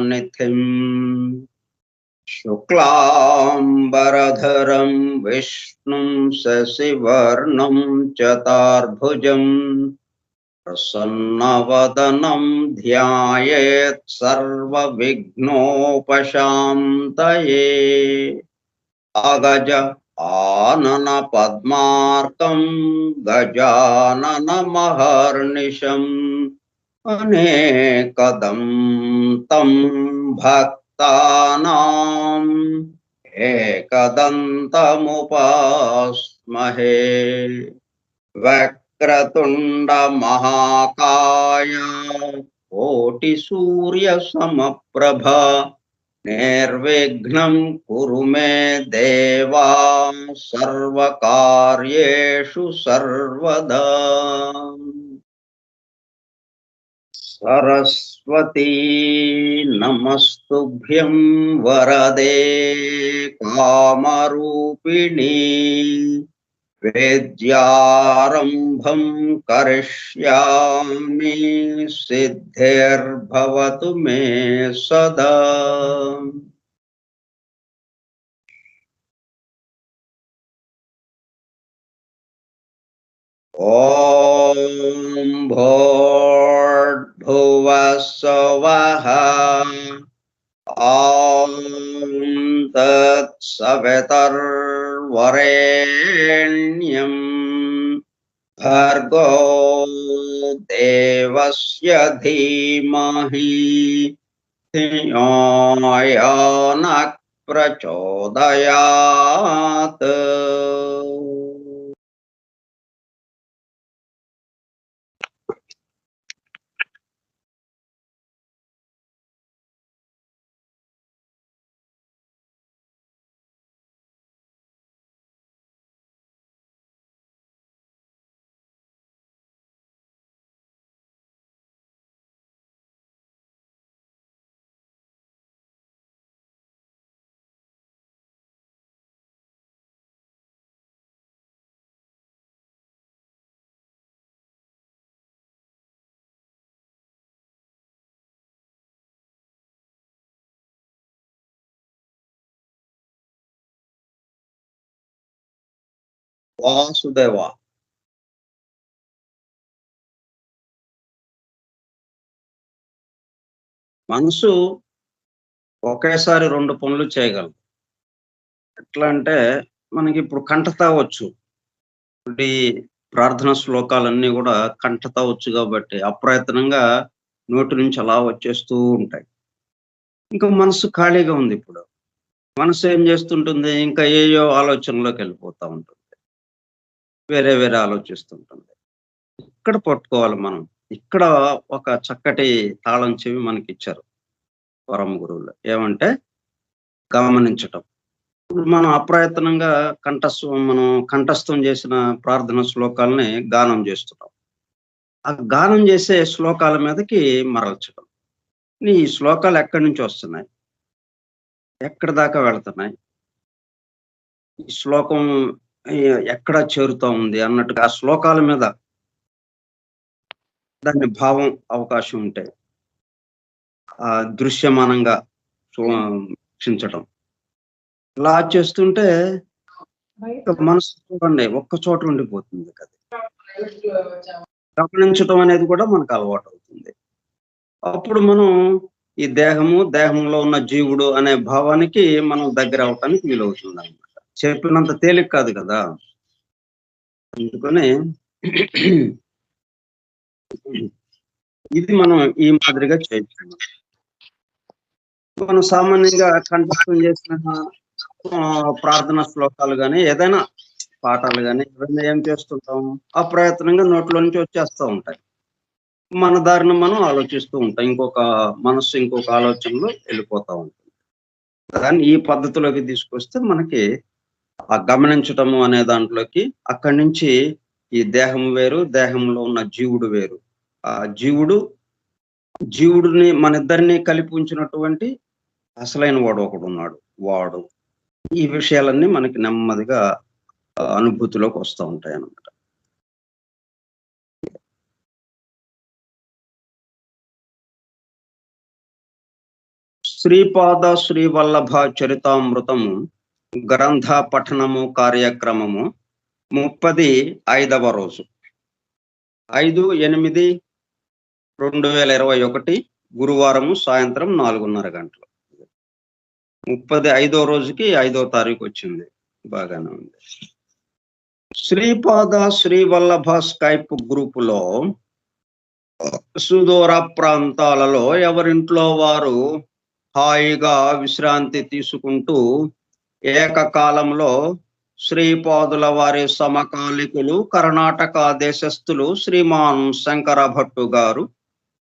నిధిం శుక్లాంబరధరం విష్ణుం శశివర్ణం చతుర్భుజం ప్రసన్నవదనం ధ్యాయేత్ సర్వవిఘ్నోపశాంతయే అగజ ఆనన పద్మార్కం గజానన మహర్నిశం అనేకదం తం భక్తానాం ఏకదంతముపాస్మహే వక్రతుండ మహాకాయ కోటి సూర్య సమప్రభ నిర్విఘ్నం కురు మే దేవా సర్వకార్యేషు సర్వదా సరస్వతీ నమస్తుభ్యం వరదే కామరూపిణీ వేద్యారంభం కరిష్యామి సిద్ధిర్భవతు మే సదా. ఓం భూర్భువః స్వః ఓం తత్సవితుర్వరేణ్యం భర్గో దేవస్య ధీమహి ధియో యో నః ప్రచోదయాత్. వాసుదేవ మనసు ఒకేసారి రెండు పనులు చేయగలదు. ఎట్లా అంటే మనకి ఇప్పుడు కంఠతా వచ్చు, ఈ ప్రార్థన శ్లోకాలన్నీ కూడా కంఠతా వచ్చు కాబట్టి అప్రయత్నంగా నోటి నుంచి అలా వచ్చేస్తూ ఉంటాయి. ఇంకా మనసు ఖాళీగా ఉంది. ఇప్పుడు మనసు ఏం చేస్తుంటుంది, ఇంకా ఏయో ఆలోచనలోకి వెళ్ళిపోతూ ఉంటుంది, వేరే వేరే ఆలోచిస్తుంటుంది. ఇక్కడ పట్టుకోవాలి మనం. ఇక్కడ ఒక చక్కటి తాళం చెవి మనకి ఇచ్చారు పరమ గురువులు. ఏమంటే గమనించటం. ఇప్పుడు మనం అప్రయత్నంగా మనం కంఠస్థం చేసిన ప్రార్థన శ్లోకాలని గానం చేస్తున్నాం. ఆ గానం చేసే శ్లోకాల మీదకి మరల్చడం. ఈ శ్లోకాలు ఎక్కడి నుంచి వస్తున్నాయి, ఎక్కడి దాకా వెళుతున్నాయి, ఈ శ్లోకం ఎక్కడ చేరుతా ఉంది అన్నట్టుగా ఆ శ్లోకాల మీద దాని భావం అవకాశం ఉంటే ఆ దృశ్యమానంగా వీక్షించటం. ఇలా చేస్తుంటే మనసు చూడండి ఒక్క చోట ఉండిపోతుంది కదా. గమనించటం అనేది కూడా మనకు అలవాటు అవుతుంది. అప్పుడు మనం ఈ దేహంలో ఉన్న జీవుడు అనే భావానికి మనం దగ్గర అవటానికి వీలవుతుంది అన్నమాట. చెప్పినంత తేలిక కాదు కదా. అందుకని ఇది మనం ఈ మాదిరిగా చేయొచ్చు. మనం సామాన్యంగా కంఠస్థం చేసిన ప్రార్థన శ్లోకాలు కానీ ఏదైనా పాఠాలు కానీ ఇవన్నీ ఏం చేస్తుంటాం, అప్రయత్నంగా నోట్లో నుంచి వచ్చేస్తూ ఉంటాయి. మన దారిని మనం ఆలోచిస్తూ ఉంటాం, మనస్సు ఇంకొక ఆలోచనలో వెళ్ళిపోతూ ఉంటుంది. దాన్ని ఈ పద్ధతిలోకి తీసుకొస్తే మనకి ఆ గమనించటము అనే దాంట్లోకి అక్కడి నుంచి ఈ దేహం వేరు, దేహంలో ఉన్న జీవుడు వేరు. ఆ జీవుడిని మన ఇద్దరిని కలిపి ఉంచినటువంటి అసలైన వాడు ఒకడు ఉన్నాడు. వాడు ఈ విషయాలన్నీ మనకి నెమ్మదిగా అనుభూతిలోకి వస్తూ ఉంటాయి అన్నమాట. శ్రీపాద శ్రీవల్లభ చరితామృతము గ్రంథ పఠనము కార్యక్రమము 35వ రోజు 5/8/2021 గురువారము సాయంత్రం 4:30 గంటలు. 35వ రోజుకి 5వ తారీఖు వచ్చింది. బాగానే ఉంది. శ్రీపాద శ్రీవల్లభ స్కైప్ గ్రూపులో సుదూర ప్రాంతాలలో ఎవరింట్లో వారు హాయిగా విశ్రాంతి తీసుకుంటూ ఏకకాలంలో శ్రీపాదుల వారి సమకాలికులు కర్ణాటక దేశస్థులు శ్రీమాన్ శంకర భట్టు గారు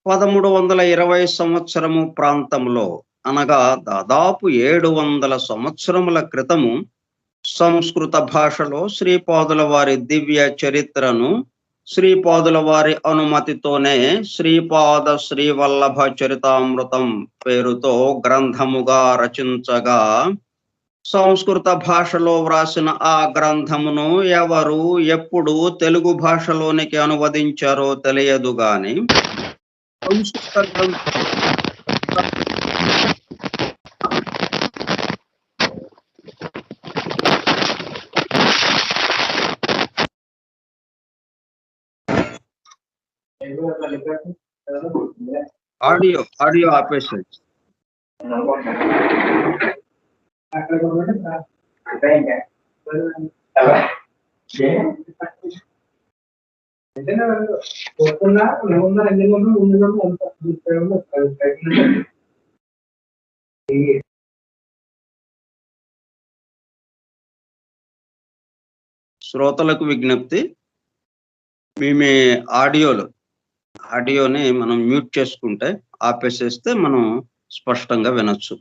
1320 సంవత్సరము ప్రాంతంలో అనగా దాదాపు 700 సంవత్సరముల క్రితము సంస్కృత భాషలో శ్రీపాదుల వారి దివ్య చరిత్రను శ్రీపాదుల వారి అనుమతితోనే శ్రీపాద శ్రీవల్లభ చరితామృతం పేరుతో గ్రంథముగా రచించగా సంస్కృత భాషలో వ్రాసిన ఆ గ్రంథమును ఎవరు ఎప్పుడు తెలుగు భాషలోనికి అనువదించారో తెలియదు గాని సంస్కృత ఆడియో ఆపేసి శ్రోతలకు విజ్ఞప్తి, మీ ఆడియోని మనం మ్యూట్ చేసుకుంటే ఆపేసేస్తే మనం స్పష్టంగా వినొచ్చు.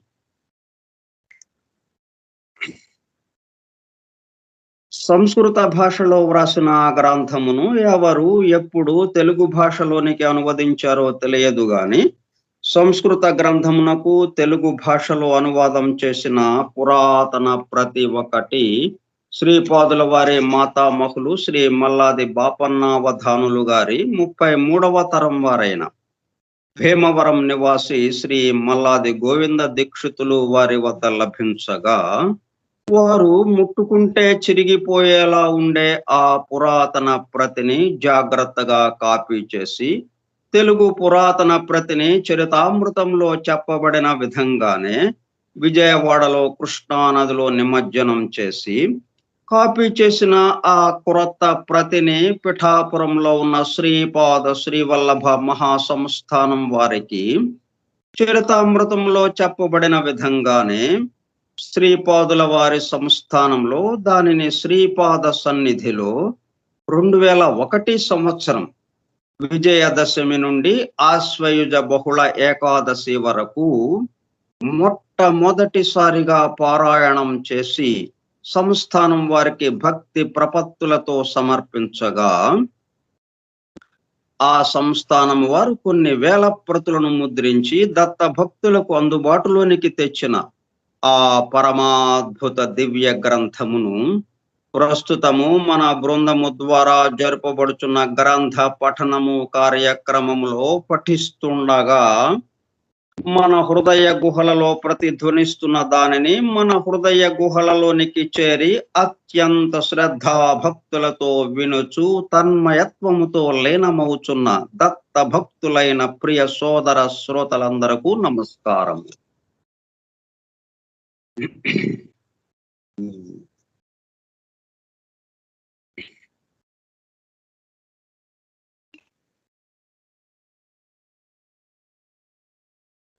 సంస్కృత భాషలో వ్రాసిన ఆ గ్రంథమును ఎవరు ఎప్పుడు తెలుగు భాషలోనికి అనువదించారో తెలియదు గాని సంస్కృత గ్రంథమునకు తెలుగు భాషలో అనువాదం చేసిన పురాతన ప్రతి ఒక్కటి శ్రీపాదుల వారి మాతామహులు శ్రీ మల్లాది బాపన్నావధానులు గారి 33వ తరం వారైన భీమవరం నివాసి శ్రీ మల్లాది గోవింద దీక్షితులు వారి వద్ద లభించగా వారు ముట్టుకుంటే చిరిగిపోయేలా ఉండే ఆ పురాతన ప్రతిని జాగ్రత్తగా కాపీ చేసి తెలుగు పురాతన ప్రతిని చరితామృతంలో చెప్పబడిన విధంగానే విజయవాడలో కృష్ణానదిలో నిమజ్జనం చేసి కాపీ చేసిన ఆ కొత్త ప్రతిని పిఠాపురంలో ఉన్న శ్రీపాద శ్రీవల్లభ మహాసంస్థానం వారికి చరితామృతంలో చెప్పబడిన విధంగానే శ్రీపాదుల వారి సంస్థానంలో దానిని శ్రీపాద సన్నిధిలో 2001 సంవత్సరం విజయదశమి నుండి ఆశ్వయుజ బహుళ ఏకాదశి వరకు మొట్టమొదటిసారిగా పారాయణం చేసి సంస్థానం వారికి భక్తి ప్రపత్తులతో సమర్పించగా ఆ సంస్థానం వారు కొన్ని వేల ప్రతులను ముద్రించి దత్త భక్తులకు అందుబాటులోనికి తెచ్చిన ఆ పరమాద్భుత దివ్య గ్రంథమును ప్రస్తుతము మన బృందము ద్వారా జరుపబడుచున్న గ్రంథ పఠనము కార్యక్రమములో పఠిస్తుండగా మన హృదయ గుహలలో ప్రతిధ్వనిస్తున్న దానిని మన హృదయ గుహలలోనికి చేరి అత్యంత శ్రద్ధా భక్తులతో వినుచు తన్మయత్వముతో లీనమవుచున్న దత్త భక్తులైన ప్రియ సోదర శ్రోతలందరకు నమస్కారం.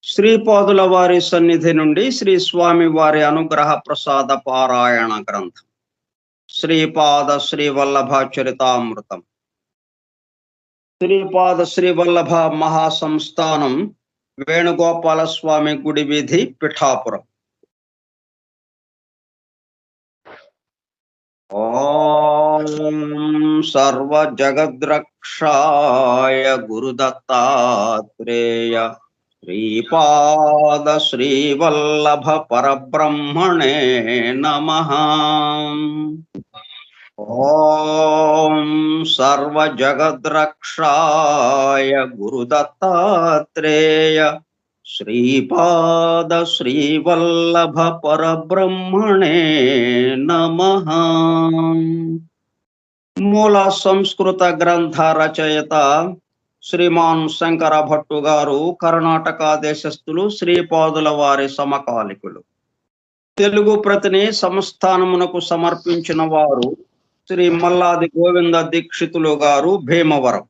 శ్రీపాదుల వారి సన్నిధి నుండి శ్రీ స్వామి వారి అనుగ్రహ ప్రసాద పారాయణ గ్రంథం శ్రీపాద శ్రీవల్లభ చరితామృతం. శ్రీపాద శ్రీవల్లభ మహాసంస్థానం వేణుగోపాల స్వామి గుడి వీధి పిఠాపురం. ఓం సర్వ జగద్రక్షాయ గురుదత్తాత్రేయ శ్రీపాద శ్రీవల్లభ పరబ్రహ్మణే నమః. ఓం సర్వ జగద్రక్షాయ గురుదత్తాత్రేయ శ్రీపాద శ్రీవల్లభ పరబ్రహ్మణే నమః. మూల సంస్కృత గ్రంథ రచయిత శ్రీమాన్ శంకర భట్టు గారు కర్ణాటక దేశస్థులు, శ్రీపాదుల వారి సమకాలికులు. తెలుగు ప్రతిని సంస్థానమునకు సమర్పించిన వారు శ్రీ మల్లాది గోవింద దీక్షితులు గారు, భీమవరం.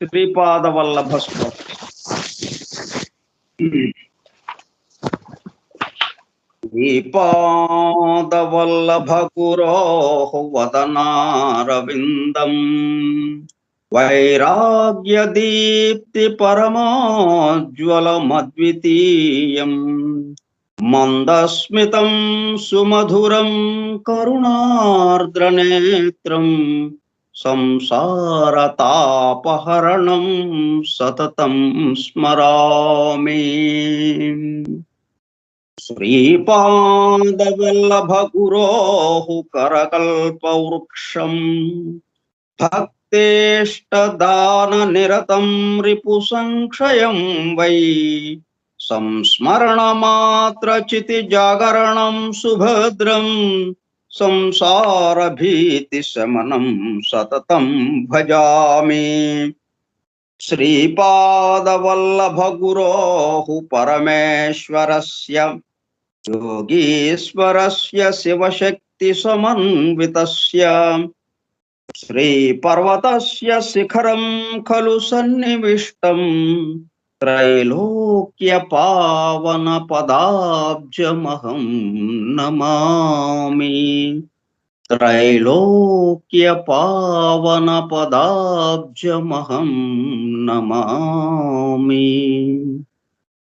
శ్రీపాద వల్లభ స్తోత్రం. శ్రీపాద వల్లభ గురోః వదనారవిందం వైరాగ్య దీప్తి పరమాజ్వలమద్వితీయం మందస్మితం సుమధురం కరుణార్ద్రనేత్రం సంసారతాపహరణం సతతం స్మరామి. శ్రీపాద వల్లభ గురోః కరకల్పవృక్షం భక్తేష్టదాన నిరతం రిపు సంక్షయం వై సంస్మరణ మాత్ర చితి జాగరణం సుభద్రం సంసార భీతి శమనం సతతం భజామి. శ్రీపాద వల్లభ గురోః పరమేశ్వరస్య యోగీశ్వరస్య శివశక్తి సమన్వితస్య శ్రీపర్వతస్య శిఖరం ఖలు సన్నివిష్టం త్రైలోక్య పావన పదాబ్జమహం నమామి. త్రైలోక్య పావన పదాబ్జమహం నమామి.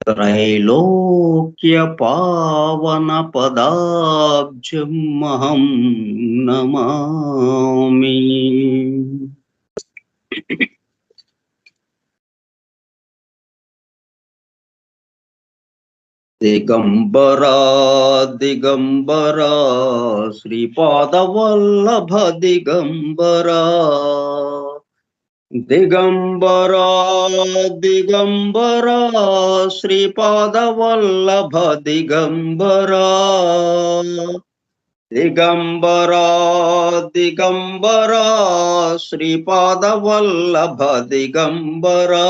త్రైలోక్య పావన పదాబ్జమహం నమామి. దిగంబరా దిగంబరా శ్రీపాద వల్లభ దిగంబరా. దిగంబరా దిగంబరా శ్రీపాద వల్లభ దిగంబరా. దిగంబరా దిగంబరా శ్రీపాద వల్లభ దిగంబరా.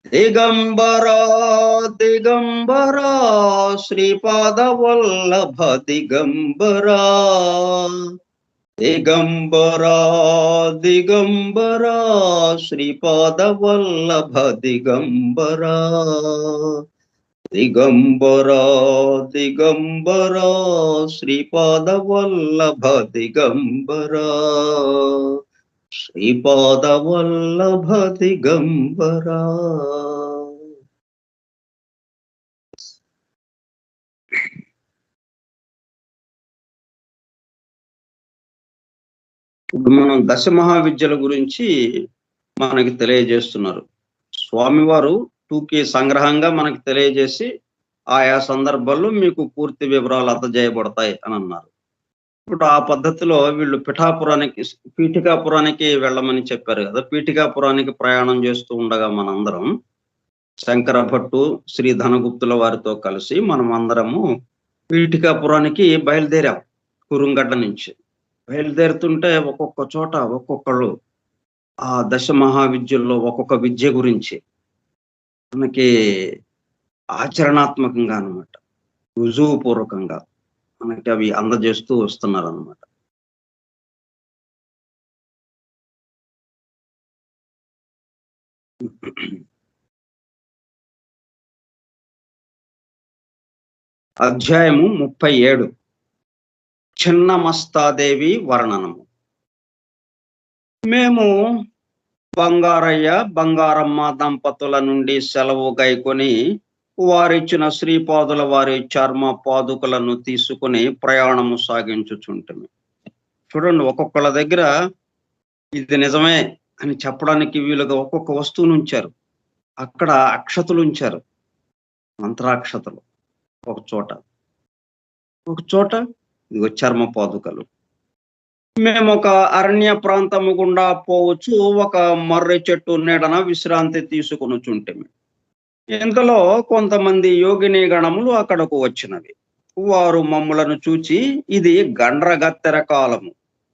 దిగంబరా దిగంబరా శ్రీపాద వల్లభ దిగంబరా. దిగంబరా దిగంబరా శ్రీపాద వల్లభ దిగంబరా. దిగంబరా దిగంబరా శ్రీపాద వల్లభ దిగంబరా. శ్రీపాద వల్లభ దిగంబరా. ఇప్పుడు మనం దశ మహావిద్యల గురించి మనకి తెలియజేస్తున్నారు. స్వామివారు టూకీ సంగ్రహంగా మనకి తెలియజేసి ఆయా సందర్భాల్లో మీకు పూర్తి వివరాలు అందజేయబడతాయి అని అన్నారు. ఇప్పుడు ఆ పద్ధతిలో వీళ్ళు పీఠికాపురానికి వెళ్ళమని చెప్పారు కదా. పీఠికాపురానికి ప్రయాణం చేస్తూ ఉండగా మనందరం శంకర భట్టు, శ్రీ ధనగుప్తుల వారితో కలిసి మనం అందరము పీఠికాపురానికి బయలుదేరాం. కురుంగడ్డ నుంచి బయలుదేరుతుంటే ఒక్కొక్క చోట ఒక్కొక్కళ్ళు ఆ దశ మహావిద్యల్లో ఒక్కొక్క విద్య గురించి మనకి ఆచరణాత్మకంగా అన్నమాట, రుజువుపూర్వకంగా మనకి అవి అందజేస్తూ వస్తున్నారు అన్నమాట. అధ్యాయము 37 చిన్నమస్తాదేవి వర్ణనము. మేము బంగారయ్య బంగారమ్మ దంపతుల నుండి సెలవు గైకొని వారిచ్చిన శ్రీపాదుల వారి చర్మ పాదుకలను తీసుకుని ప్రయాణము సాగించుచుంటమి. చూడండి, ఒక్కొక్కళ్ళ దగ్గర ఇది నిజమే అని చెప్పడానికి వీలుగా ఒక్కొక్క వస్తువును ఉంచారు. అక్కడ అక్షతలు ఉంచారు, మంత్రాక్షతలు. ఒక చోట ఇదిగో చర్మ పాదుకలు. మేము ఒక అరణ్య ప్రాంతము గుండా పోవచ్చు, ఒక మర్రి చెట్టు నీడన విశ్రాంతి తీసుకొనుచుంటిమి. ఇంతలో కొంతమంది యోగిని గణములు అక్కడకు వచ్చినవి. వారు మమ్ములను చూచి, ఇది గండ్రగత్తెర కాలము,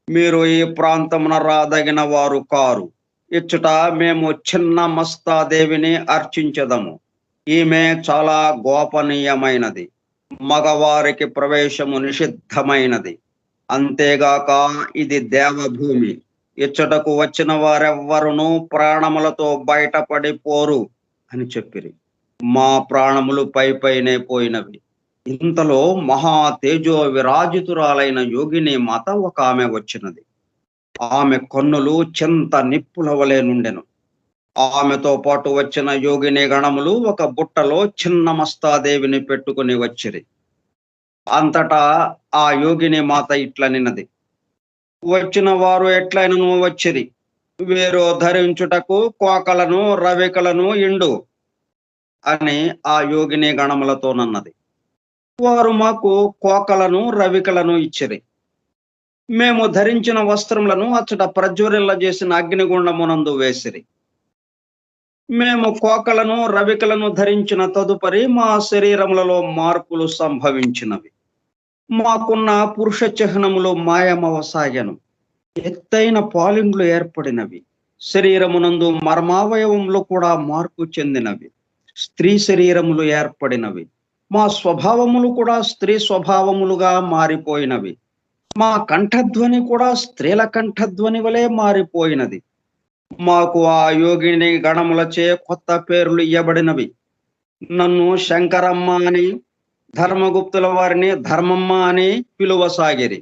మీరు ఈ ప్రాంతమున రాదగిన వారు కారు. ఇచ్చట మేము చిన్న మస్తాదేవిని అర్చించదము. ఈమె చాలా గోపనీయమైనది, మగవారికి ప్రవేశము నిషిద్ధమైనది. అంతేగాక ఇది దేవభూమి. ఇచ్చటకు వచ్చిన వారెవ్వరును ప్రాణములతో బయటపడిపోరు అని చెప్పిరి. మా ప్రాణములు పైనే పోయినవి. ఇంతలో మహా తేజో విరాజితురాలైన యోగిని మాత ఒక ఆమె వచ్చినది. ఆమె కన్నులు చింత నిప్పుల వలె నుండెను. ఆమెతో పాటు వచ్చిన యోగిని గణములు ఒక బుట్టలో చిన్న మస్తాదేవిని పెట్టుకుని వచ్చిరి. అంతటా ఆ యోగిని మాత ఇట్లనినది, వచ్చిన వారు ఎట్లైనను వచ్చిరి, వీరు ధరించుటకు కోకలను రవికలను ఇండు అని ఆ యోగిని గణములతోనన్నది. వారు మాకు కోకలను రవికలను ఇచ్చిరి. మేము ధరించిన వస్త్రములను అచ్చట ప్రజ్వరిల్ల చేసిన అగ్నిగుండమునందు వేసిరి. మేము కోకలను రవికలను ధరించిన తదుపరి మా శరీరములలో మార్పులు సంభవించినవి. మాకున్న పురుష చిహ్నములు మాయమవసాగను. ఎత్తైన పాలిండ్లు ఏర్పడినవి. శరీరమునందు మర్మావయవములు కూడా మార్పు చెందినవి. స్త్రీ శరీరములు ఏర్పడినవి. మా స్వభావములు కూడా స్త్రీ స్వభావములుగా మారిపోయినవి. మా కంఠధ్వని కూడా స్త్రీల కంఠధ్వని వలె మారిపోయినది. మాకు ఆ యోగిని గణములచే కొత్త పేర్లు ఇయ్యబడినవి. నన్ను శంకరమ్మ అని, ధర్మగుప్తుల వారిని ధర్మమ్మ అని పిలువసాగిరి.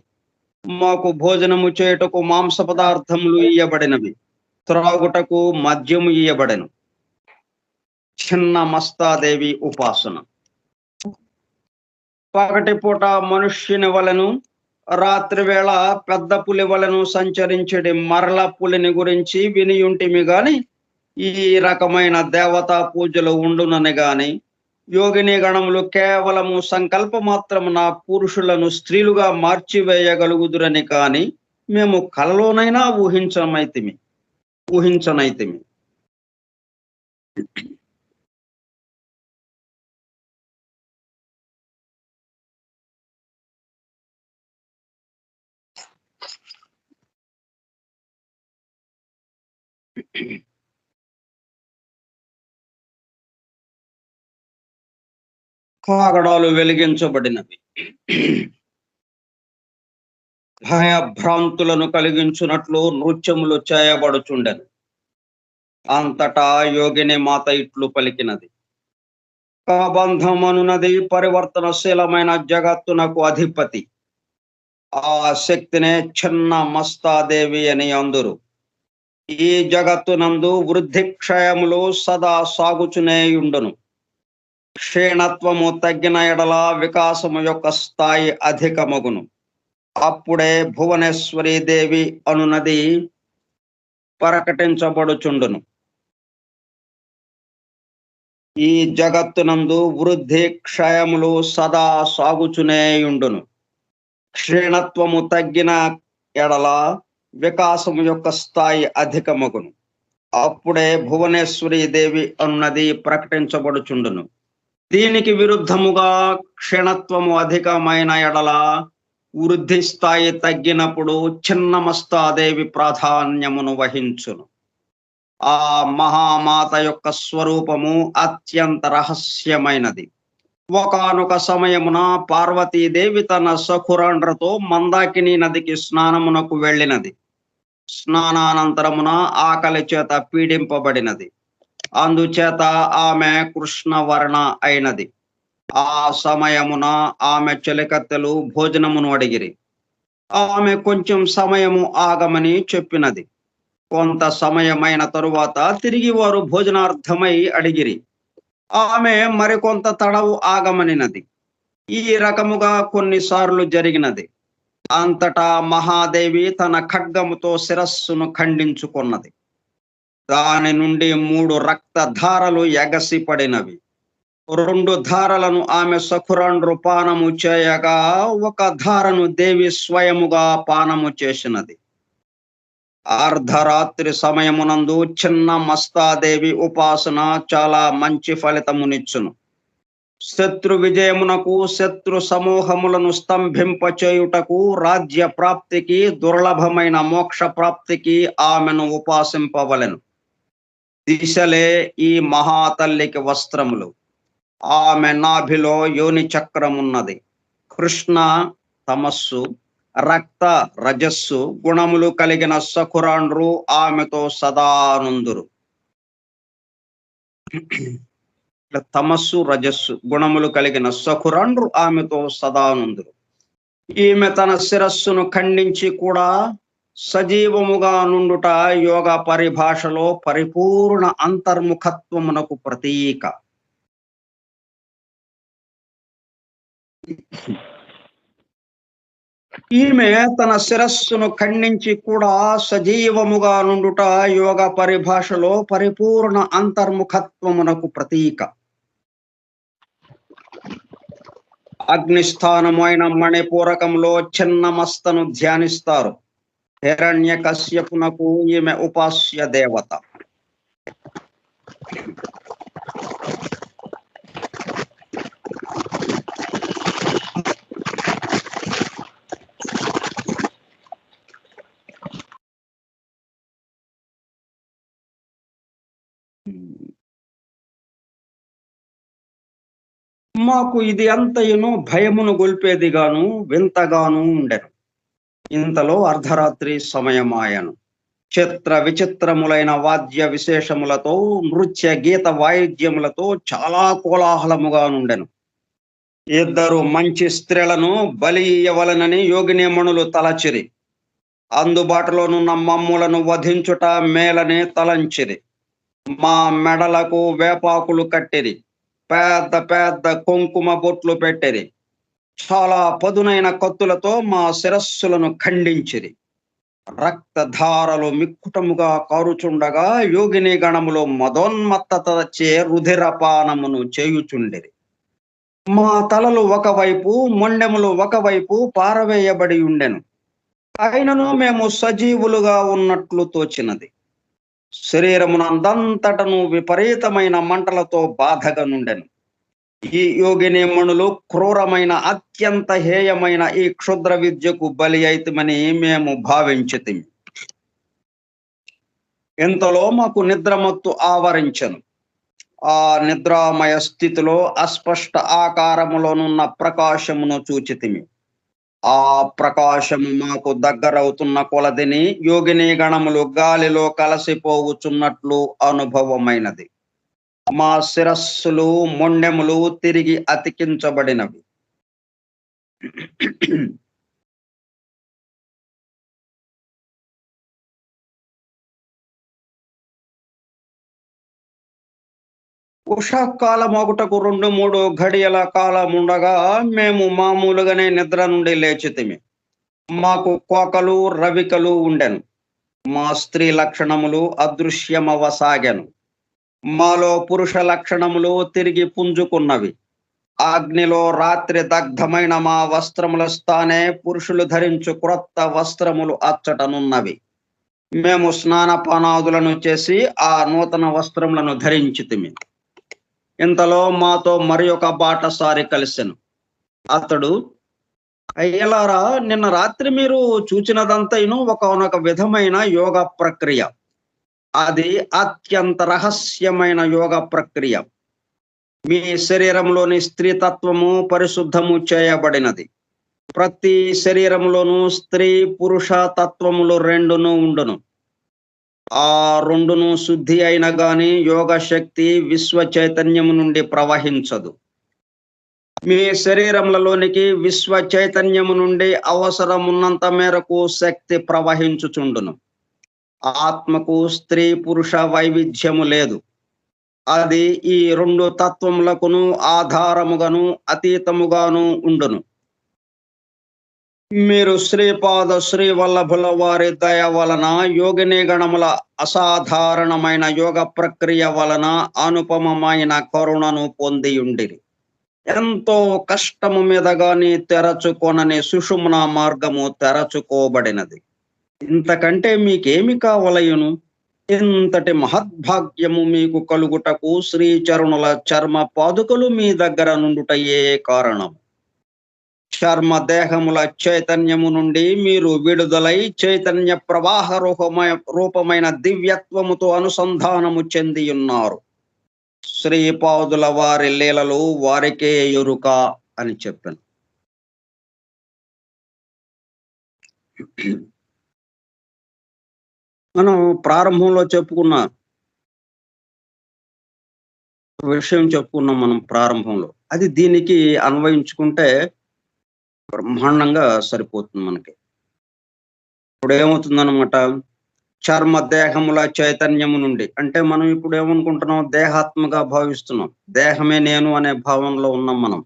మాకు భోజనము చేయుటకు మాంస పదార్థములు ఇయ్యబడినవి, త్రాగుటకు మద్యము ఇయ్యబడెను. చిన్న మస్తాదేవి ఉపాసన. పగటి పూట మనుష్యుని వలెను, రాత్రి వేళ పెద్ద పులి వలెను సంచరించడి మరల పులిని గురించి వినియుంటిమి గాని, ఈ రకమైన దేవతా పూజలు ఉండునని గాని, యోగిని గణములు కేవలము సంకల్ప మాత్రమున పురుషులను స్త్రీలుగా మార్చివేయగలుగుదురని కాని మేము కలలోనైనా ఊహించనైతిమి. కాగడాలు వెలిగించబడినవి. భయభ్రాంతులను కలిగించున్నట్లు నృత్యములు చేయబడుచుండెను. అంతటా యోగిని మాత ఇట్లు పలికినది, కాబంధమనున్నది పరివర్తనశీలమైన జగత్తునకు అధిపతి. ఆ శక్తినే చిన్న మస్తాదేవి అని అందురు. ఈ జగత్తునందు వృద్ధి క్షయములు సదా సాగుచునేయుండును. క్షీణత్వము తగ్గిన ఎడల వికాసము యొక్క స్థాయి అధికమగును. అప్పుడే భువనేశ్వరి దేవి అనునది ప్రకటించబడుచుండును. ఈ జగత్తునందు వృద్ధి క్షయములు సదా సాగుచునేయుండును. క్షీణత్వము తగ్గిన ఎడల వికాసము యొక్క స్థాయి అధికమగును. అప్పుడే భువనేశ్వరి దేవి అనున్నది ప్రకటించబడుచుండును. దీనికి విరుద్ధముగా క్షీణత్వము అధికమైన ఎడల వృద్ధి స్థాయి తగ్గినప్పుడు చిన్న మస్తాదేవి ప్రాధాన్యమును వహించును. ఆ మహామాత యొక్క స్వరూపము అత్యంత రహస్యమైనది. ఒకానొక సమయమున పార్వతీదేవి తన సఖురాండ్రతో మందాకిని నదికి స్నానమునకు వెళ్ళినది. స్నానానంతరమున ఆకలి చేత పీడింపబడినది. అందుచేత ఆమె కృష్ణవర్ణ అయినది. ఆ సమయమున ఆమె చెలికత్తెలు భోజనమును అడిగిరి. ఆమె కొంచెం సమయము ఆగమని చెప్పినది. కొంత సమయమైన తరువాత తిరిగి వారు భోజనార్థమై అడిగిరి. ఆమె మరికొంత తడవు ఆగమనినది. ఈ రకముగా కొన్నిసార్లు జరిగినది. అంతటా మహాదేవి తన ఖడ్గముతో శిరస్సును ఖండించుకున్నది. దాని నుండి 3 రక్తధారలు ఎగసి పడినవి. 2 ధారలను ఆమె సఖురాండ్రు పానము చేయగా, ఒక ధారను దేవి స్వయముగా పానము చేసినది. అర్ధరాత్రి సమయమునందు చిన్న మస్తాదేవి ఉపాసన చాలా మంచి ఫలితమునిచ్చును. శత్రు విజయమునకు, శత్రు సమూహములను స్తంభింపచేయుటకు, రాజ్య ప్రాప్తికి, దుర్లభమైన మోక్ష ప్రాప్తికి ఆమెను ఉపాసింపవలెను. దిశలే ఈ మహాతల్లికి వస్త్రములు. ఆమె నాభిలో యోని చక్రమున్నది. కృష్ణ తమస్సు, రక్త రజస్సు గుణములు కలిగిన సఖురాండ్రు ఆమెతో సదానుందురు. తమస్సు రజస్సు గుణములు కలిగిన సఖురాండ్రు ఆమెతో సదానుందురు. ఈమె తన శిరస్సును ఖండించి కూడా సజీవముగా నుండుట యోగ పరిభాషలో పరిపూర్ణ అంతర్ముఖత్వమునకు ప్రతీక. ఈమె తన శిరస్సును ఖండించి కూడా సజీవముగా నుండుట యోగ పరిభాషలో పరిపూర్ణ అంతర్ముఖత్వమునకు ప్రతీక. అగ్నిస్థానమైన మణిపూరకంలో చిన్న మస్తను ధ్యానిస్తారు. హిరణ్యకశ్యపునకు ఈమె ఉపాస్య దేవత. మాకు ఇది అంతయును భయమును గొల్పేదిగాను వింతగాను ఉండెను. ఇంతలో అర్ధరాత్రి సమయమాయను. చిత్ర విచిత్రములైన వాద్య విశేషములతో, నృత్య గీత వాయిద్యములతో చాలా కోలాహలముగా నుండెను. 2 మంచి స్త్రీలను బలి ఇయ్యవలనని యోగినీమణులు తలచిరి. అందుబాటులోనున్న మమ్ములను వధించుట మేలని తలంచిరి. మా మెడలకు వేపాకులు కట్టిరి. పెద్ద పెద్ద కుంకుమ బొట్లు పెట్టిరి. చాలా పదునైన కత్తులతో మా శిరస్సులను ఖండించిరి. రక్తధారలు మిక్కుటముగా కారుచుండగా యోగిని గణములో మదోన్మత్తతచే రుధిరపానమును చేయుచుండిరి. మా తలలు ఒకవైపు, మొండెములు ఒకవైపు పారవేయబడి ఉండెను. అయినను మేము సజీవులుగా ఉన్నట్లు తోచినది. శరీరమునందంతటను విపరీతమైన మంటలతో బాధగా నుండెను. ఈ యోగినీమణులు క్రూరమైన, అత్యంత హేయమైన ఈ క్షుద్ర విద్యకు బలి అయితమని మేము భావించితిమి. ఇంతలో మాకు నిద్రమత్తు ఆవరించెను. ఆ నిద్రామయ స్థితిలో అస్పష్ట ఆకారములోనున్న ప్రకాశమును చూచితిమి. ఆ ప్రకాశము మాకు దగ్గరవుతున్న కొలదిని యోగిని గణములు గాలిలో కలసిపోవుచున్నట్లు అనుభవమైనది. మా శిరస్సులు, మొండెములు తిరిగి అతికించబడినవి. ఉషాకాలమొకటకు 2-3 ఘడియల కాలముండగా మేము మామూలుగానే నిద్ర నుండి లేచితిమి. మాకు కోకలు, రవికలు ఉండెను. మా స్త్రీ లక్షణములు అదృశ్యమవసాగెను. మాలో పురుష లక్షణములు తిరిగి పుంజుకున్నవి. అగ్నిలో రాత్రి దగ్ధమైన మా వస్త్రముల స్థానే పురుషులు ధరించు క్రొత్త వస్త్రములు అచ్చటనున్నవి. మేము స్నానపానాదులను చేసి ఆ నూతన వస్త్రములను ధరించితిమి. ఇంతలో మాతో మరి ఒక బాటసారి కలిసెను. అతడు, అయ్యలారా, నిన్న రాత్రి మీరు చూచినదంతైను ఒకనొక విధమైన యోగ ప్రక్రియ. అది అత్యంత రహస్యమైన యోగ ప్రక్రియ. మీ శరీరంలోని స్త్రీతత్వము పరిశుద్ధము చేయబడినది. ప్రతి శరీరంలోనూ స్త్రీ పురుష తత్వములు 2 ఉండును. ఆ 2 శుద్ధి అయిన గాని యోగ శక్తి విశ్వ చైతన్యము నుండి ప్రవహించదు. మీ శరీరములలోనికి విశ్వ చైతన్యము నుండి అవసరమున్నంత మేరకు శక్తి ప్రవహించుచుండును. ఆత్మకు స్త్రీ పురుష వైవిధ్యము లేదు. అది ఈ 2 తత్వములకును ఆధారముగాను అతీతముగాను ఉండును. మీరు శ్రీపాద శ్రీవల్లభుల వారి దయ వలన యోగిని గణముల అసాధారణమైన యోగ ప్రక్రియ వలన అనుపమమైన కరుణను పొందియుండిరి. ఎంతో కష్టము మీద గాని తెరచుకొనని సుషుమ్న మార్గము తెరచుకోబడినది. ఇంతకంటే మీకేమి కావలయును? ఇంతటి మహద్భాగ్యము మీకు కలుగుటకు శ్రీచరణుల చర్మ పాదుకలు మీ దగ్గర నుండుటయే కారణం. చర్మ దేహముల చైతన్యము నుండి మీరు విడుదలై చైతన్య ప్రవాహ రూపమైన దివ్యత్వముతో అనుసంధానము చెంది ఉన్నారు. శ్రీపాదుల వారి లీలలు వారికే ఎరుక అని చెప్పాను. మనం ప్రారంభంలో చెప్పుకున్న విషయం చెప్పుకున్నాం. మనం ప్రారంభంలో అది దీనికి అన్వయించుకుంటే బ్రహ్మాండంగా సరిపోతుంది మనకి. ఇప్పుడు ఏమవుతుందన్నమాట, చర్మ దేహముల చైతన్యము నుండి అంటే మనం ఇప్పుడు ఏమనుకుంటున్నాం, దేహాత్మగా భావిస్తున్నాం. దేహమే నేను అనే భావంలో ఉన్నాం మనం.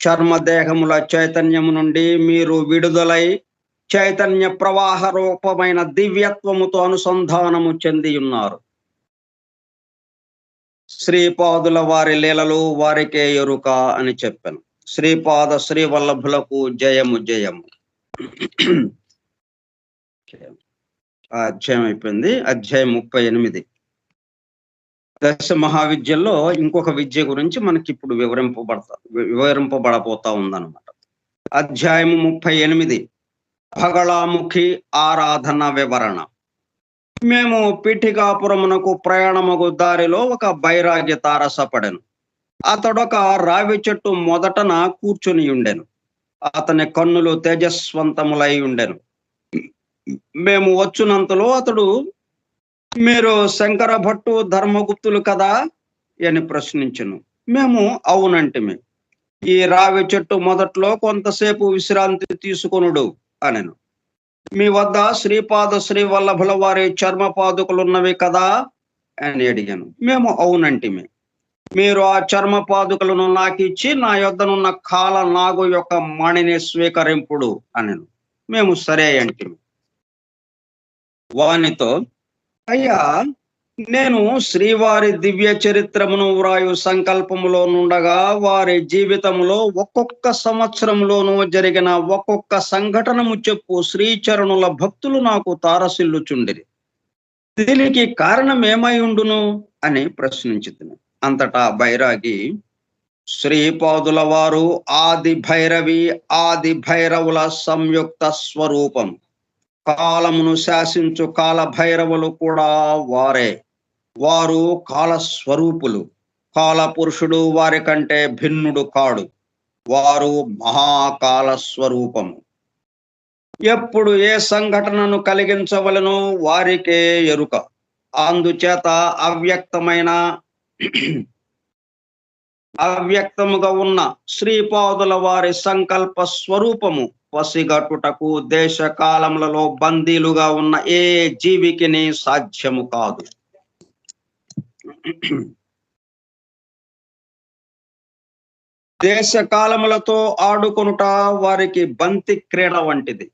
చర్మ దేహముల చైతన్యము నుండి మీరు విడుదలై చైతన్య ప్రవాహ రూపమైన దివ్యత్వముతో అనుసంధానము చెంది ఉన్నారు. శ్రీపాదుల వారి లీలలు వారికే ఎరుక అని చెప్పాను. శ్రీపాద శ్రీవల్లభులకు జయము జయము. అధ్యాయం అయిపోయింది. అధ్యాయం 38. దశ మహావిద్యల్లో ఇంకొక విద్య గురించి మనకి ఇప్పుడు వివరింపబడబోతా ఉందన్నమాట. అధ్యాయము 38 భగళాముఖి ఆరాధన వివరణ. మేము పీఠికాపురమునకు ప్రయాణమగు దారిలో ఒక బైరాగ్య తారసపడెను. అతడొక రావి చెట్టు మొదటన కూర్చుని ఉండెను. అతని కన్నులు తేజస్వంతములై ఉండెను. మేము వచ్చునంతలో అతడు, మీరు శంకర భట్టు ధర్మగుప్తులు కదా అని ప్రశ్నించెను. మేము అవునంటిమి. ఈ రావి చెట్టు మొదట్లో కొంతసేపు విశ్రాంతి తీసుకొనుడు అనెను. మీ వద్ద శ్రీపాద శ్రీవల్లభుల వారి చర్మ పాదుకలున్నవి కదా అని అడిగాను. మేము అవునంటిమి. మీరు ఆ చర్మ పాదుకలను నాకిచ్చి నా యొద్దనున్న కాల నాగు యొక్క మణిని స్వీకరింపుడు అనెను. మేము సరే అంటిమి. వానితో, అయ్యా, నేను శ్రీవారి దివ్య చరిత్రమును వ్రాయు సంకల్పములో నుండగా వారి జీవితంలో ఒక్కొక్క సంవత్సరంలోనూ జరిగిన ఒక్కొక్క సంఘటనము చెప్పు శ్రీచరణుల భక్తులు నాకు తారసిల్లుచుండిరి. దీనికి కారణం ఏమై ఉండును అని ప్రశ్నించుతున్నా. అంతటా బైరాగి, శ్రీపాదుల వారు ఆది భైరవి ఆది భైరవుల సంయుక్త స్వరూపం. కాలమును శాసించు కాల భైరవులు కూడా వారే. వారు కాల స్వరూపులు. కాల పురుషుడు వారి కంటే భిన్నుడు కాడు. వారు మహాకాల స్వరూపము. ఎప్పుడు ఏ సంఘటనను కలిగించవలనో వారికే ఎరుక. అందుచేత అవ్యక్తముగా ఉన్న శ్రీపాదుల వారి సంకల్ప స్వరూపము పసిగట్టుటకు దేశ కాలములలో బందీలుగా ఉన్న ఏ జీవికిని సాధ్యము కాదు. దేశ కాలములతో ఆడుకొనుట వారికి బంతి క్రీడ వంటిది.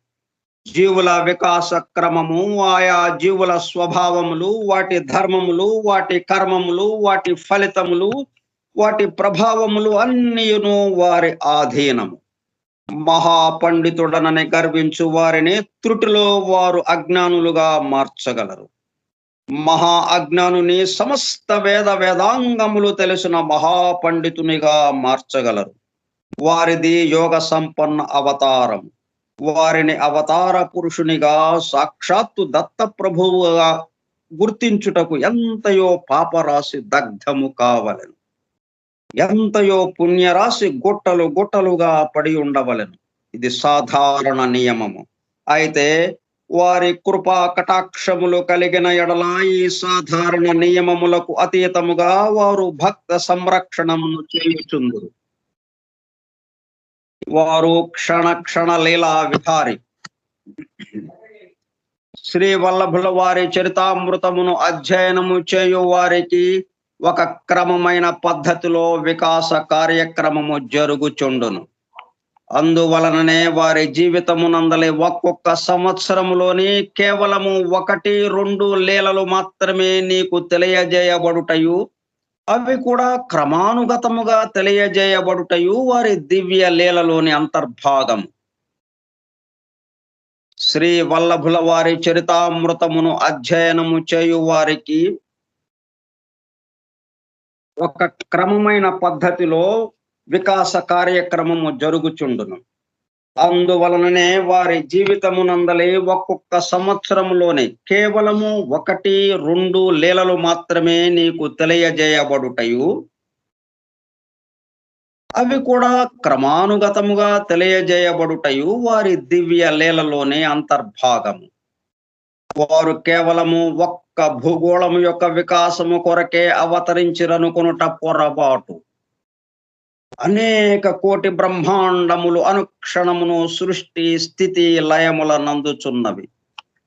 జీవుల వికాస క్రమము, ఆయా జీవుల స్వభావములు, వాటి ధర్మములు, వాటి కర్మములు, వాటి ఫలితములు, వాటి ప్రభావములు అన్నీను వారి ఆధీనము. మహాపండితుడనని గర్వించు వారిని త్రుటిలో వారు అజ్ఞానులుగా మార్చగలరు. మహా అజ్ఞానుని సమస్త వేదాంగములు తెలిసిన మహాపండితునిగా మార్చగలరు. వారిది యోగ సంపన్న అవతారం. వారిని అవతార పురుషునిగా సాక్షాత్తు దత్త ప్రభువుగా గుర్తించుటకు ఎంతయో పాపరాశి దగ్ధము కావలెను. ఎంతయో పుణ్యరాశి గుట్టలు గుట్టలుగా పడి ఉండవలెను. ఇది సాధారణ నియమము. అయితే వారి కృపా కటాక్షములు కలిగిన ఎడల ఈ సాధారణ నియమములకు అతీతముగా వారు భక్త సంరక్షణమును చేయుచుందురు. వారు క్షణ క్షణ లీలా విహారి. శ్రీ వల్లభుల వారి చరితామృతమును అధ్యయనము చేయు వారికి ఒక క్రమమైన పద్ధతిలో వికాస కార్యక్రమము జరుగుచుండును. అందువలననే వారి జీవితమునందలి ఒక్కొక్క సంవత్సరములోని కేవలము 1-2 లీలలు మాత్రమే నీకు తెలియజేయబడుటయు, అవి కూడా క్రమానుగతముగా తెలియజేయబడుటయు వారి దివ్య లీలలోని అంతర్భాగము. శ్రీ వల్లభుల వారి చరితామృతమును అధ్యయనము చేయు వారికి ఒక క్రమమైన పద్ధతిలో వికాస కార్యక్రమము జరుగుచుండును. అందువలననే వారి జీవితమునందలి ఒక్కొక్క సంవత్సరములోనే కేవలము 1-2 లీలలు మాత్రమే నీకు తెలియజేయబడుటయు, అవి కూడా క్రమానుగతముగా తెలియజేయబడుటయు వారి దివ్య లీలలోనే అంతర్భాగము. వారు కేవలము ఒక్క భూగోళము యొక్క వికాసము కొరకే అవతరించిరనుకొనుట పొరపాటు. అనేక కోటి బ్రహ్మాండములు అనుక్షణమును సృష్టి స్థితి లయముల నందుచున్నవి.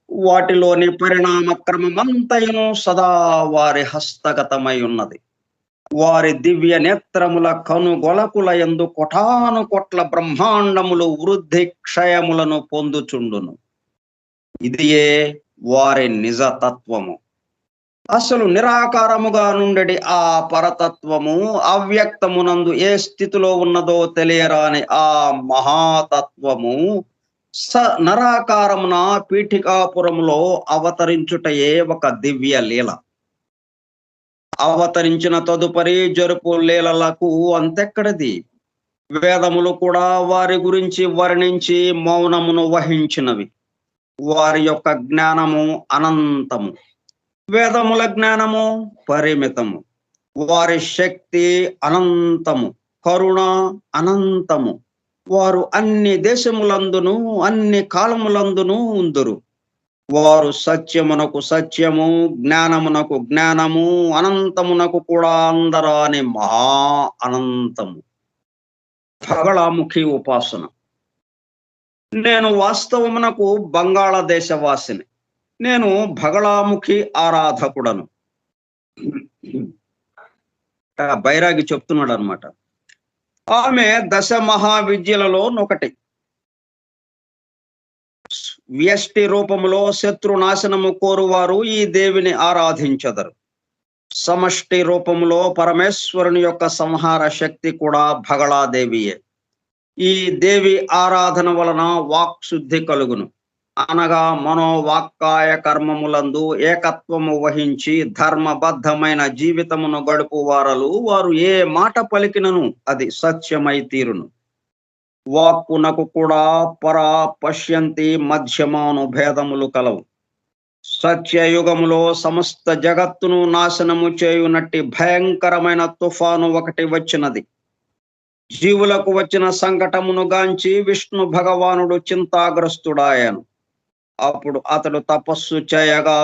వాటిలోని పరిణామ క్రమమంతయును సదా వారి హస్తగతమై ఉన్నది. వారి దివ్య నేత్రముల కనుగొలకుల యందు కోటాను కోట్ల బ్రహ్మాండములు వృద్ధి క్షయములను పొందుచుండును. ఇదియే వారి నిజ తత్వము. అసలు నిరాకారముగా నుండి ఆ పరతత్వము అవ్యక్తమునందు ఏ స్థితిలో ఉన్నదో తెలియరాని ఆ మహాతత్వము నరాకారమున పీఠికాపురములో అవతరించుటయే ఒక దివ్య లీల. అవతరించిన తదుపరి జరుపు లీలలకు అంతెక్కడిది? వేదములు కూడా వారి గురించి వర్ణించి మౌనమును వహించినవి. వారి యొక్క జ్ఞానము అనంతము, వేదముల జ్ఞానము పరిమితము. వారి శక్తి అనంతము, కరుణ అనంతము. వారు అన్ని దేశములందును అన్ని కాలములందును ఉందురు. వారు సత్యమునకు సత్యము, జ్ఞానమునకు జ్ఞానము, అనంతమునకు కూడా అందరాని మహా అనంతము. బగళాముఖి ఉపాసన. నేను వాస్తవమునకు బంగాళదేశ వాసిని. నేను బగళాముఖి ఆరాధకుడను. బైరాగి చెప్తున్నాడు అనమాట. ఆమె 10 మహావిద్యలలో ఒకటి. వ్యష్టి రూపములో శత్రునాశనము కోరువారు ఈ దేవిని ఆరాధించదరు. సమష్టి రూపములో పరమేశ్వరుని యొక్క సంహార శక్తి కూడా బగళాదేవియే. ఈ దేవి ఆరాధన వలన వాక్శుద్ధి కలుగును. అనగా మనోవాక్కాయ కర్మములందు ఏకత్వము వహించి ధర్మబద్ధమైన జీవితమును గడుపు వారు ఏ మాట పలికినను అది సత్యమై తీరును. వాక్కునకు కూడా పరా పశ్యంతి మధ్యమాను భేదములు కలవు. సత్యయుగములో సమస్త జగత్తును నాశనము చేయునట్టి భయంకరమైన తుఫాను ఒకటి వచ్చినది. జీవులకు వచ్చిన సంకటమును గాంచి విష్ణు భగవానుడు చింతాగ్రస్తుడాయను. అప్పుడు అతడు తపస్సు చేయగా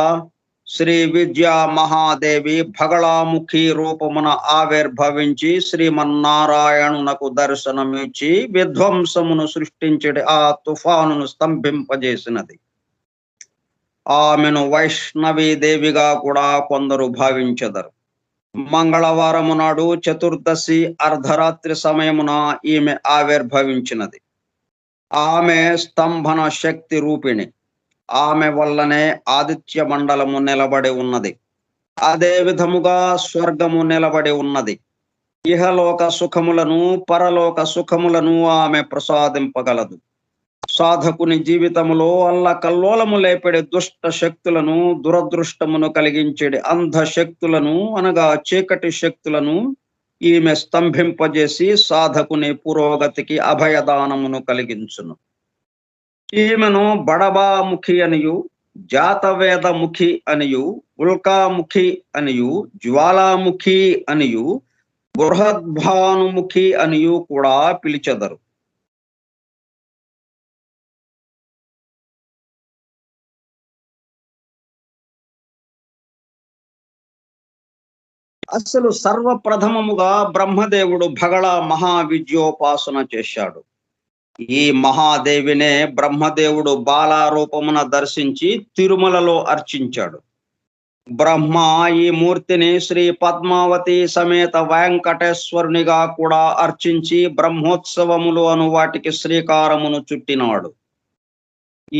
శ్రీ విద్యా మహాదేవి బగళాముఖి రూపమున ఆవిర్భవించి శ్రీమన్నారాయణునకు దర్శనమిచ్చి విధ్వంసమును సృష్టించడి ఆ తుఫానును స్తంభింపజేసినది. ఆమెను వైష్ణవీ దేవిగా కూడా కొందరు భావించెదరు. మంగళవారము నాడు చతుర్దశి అర్ధరాత్రి సమయమున ఈమె ఆవిర్భవించినది. ఆమె స్తంభన శక్తి రూపిణి. ఆమె వల్లనే ఆదిత్య మండలము నిలబడి ఉన్నది. అదే విధముగా స్వర్గము నిలబడి ఉన్నది. ఇహలోక సుఖములను పరలోక సుఖములను ఆమె ప్రసాదింపగలదు. సాధకుని జీవితములో అల్లకల్లోలము లేపడి దుష్ట శక్తులను, దురదృష్టమును కలిగించేడి అంధ శక్తులను అనగా చీకటి శక్తులను ఈమె స్తంభింపజేసి సాధకుని పురోగతికి అభయదానమును కలిగించును. ఈమెను బడబాముఖి అనియు, జాతవేదముఖి అనియు, ఉల్కాముఖి అనియు, జ్వాలాముఖి అనియు, బృహద్భానుముఖి అనియు కూడా పిలిచెదరు. అసలు సర్వప్రథమముగా బ్రహ్మదేవుడు బగళ మహావిద్యోపాసన చేశాడు. ఈ మహాదేవినే బ్రహ్మదేవుడు బాలారూపమున దర్శించి తిరుమలలో అర్చించాడు. బ్రహ్మ ఈ మూర్తిని శ్రీ పద్మావతి సమేత వెంకటేశ్వరునిగా కూడా అర్చించి బ్రహ్మోత్సవములు అను వాటికి శ్రీకారమును చుట్టినాడు.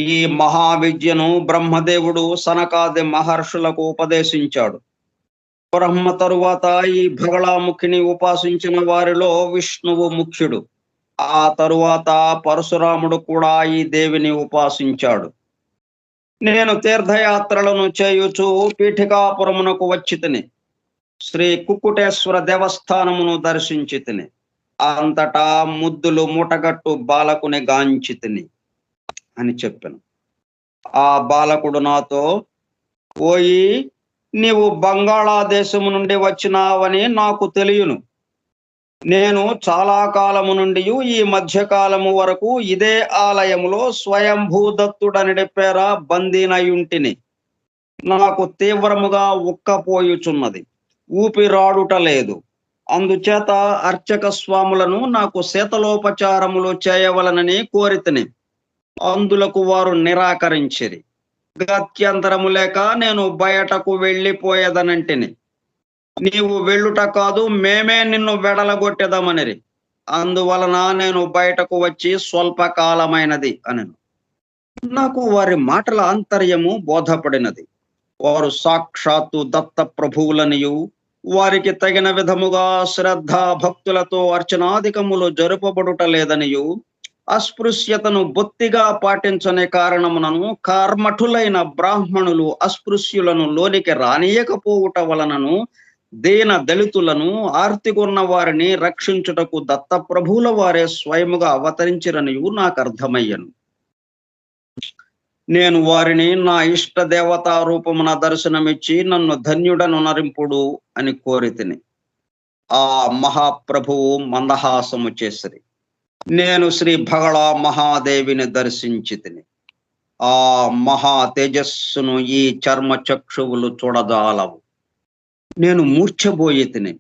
ఈ మహావిద్యను బ్రహ్మదేవుడు సనకాది మహర్షులకు ఉపదేశించాడు. బ్రహ్మ తరువాత ఈ బగళాముఖిని ఉపాసించిన వారిలో విష్ణువు ముఖ్యుడు. ఆ తరువాత పరశురాముడు కూడా ఈ దేవిని ఉపాసించాడు. నేను తీర్థయాత్రలను చేయుచు పీఠికాపురమునకు వచ్చి తిని శ్రీ కుక్కుటేశ్వర దేవస్థానమును దర్శించి తిని అంతటా ముద్దులు మూటగట్టు బాలకుని గాంచి తిని అని చెప్పాను. ఆ బాలకుడు నాతో, ఓయి, నీవు బంగాళాదేశము నుండి వచ్చినావని నాకు తెలియను. నేను చాలా కాలము నుండి ఈ మధ్యకాలము వరకు ఇదే ఆలయములో స్వయంభూదత్తుడని పేర బందీనయుంటిని. నాకు తీవ్రముగా ఉక్కపోయుచున్నది, ఊపిరాడుట లేదు. అందుచేత అర్చక స్వాములను నాకు శీతలోపచారములు చేయవలనని కోరితిని. అందులకు వారు నిరాకరించిరి. గత్యంతరము లేక నేను బయటకు వెళ్ళిపోయేదనంటిని. నీవు వెళ్ళుట కాదు, మేమే నిన్ను వెడలగొట్టెదమనిరి. అందువలన నేను బయటకు వచ్చి స్వల్పకాలమైనది అనెను. నాకు వారి మాటల ఆంతర్యము బోధపడినది. వారు సాక్షాత్తు దత్త ప్రభువులనియు వారికి తగిన విధముగా శ్రద్ధ భక్తులతో అర్చనాధికములు జరుపబడుట లేదనియు, అస్పృశ్యతను బొత్తిగా పాటించని కారణమునను కర్మఠులైన బ్రాహ్మణులు అస్పృశ్యులను లోనికి రానియకపోవుట వలనను దీన దళితులను ఆర్తికున్న వారిని రక్షించుటకు దత్త ప్రభువుల వారే స్వయముగా అవతరించిరనియు నాకు అర్థమయ్యను. నేను వారిని నా ఇష్ట దేవతా రూపమున దర్శనమిచ్చి నన్ను ధన్యుడను నరింపుడు అని కోరితిని. ఆ మహాప్రభువు మందహాసము చేసిరి. నేను శ్రీ బగళా మహాదేవిని దర్శించి తిని. ఆ మహా తేజస్సును ఈ చర్మ చక్షువులు చూడజాలవు. నేను మూర్ఛబోయి తిని.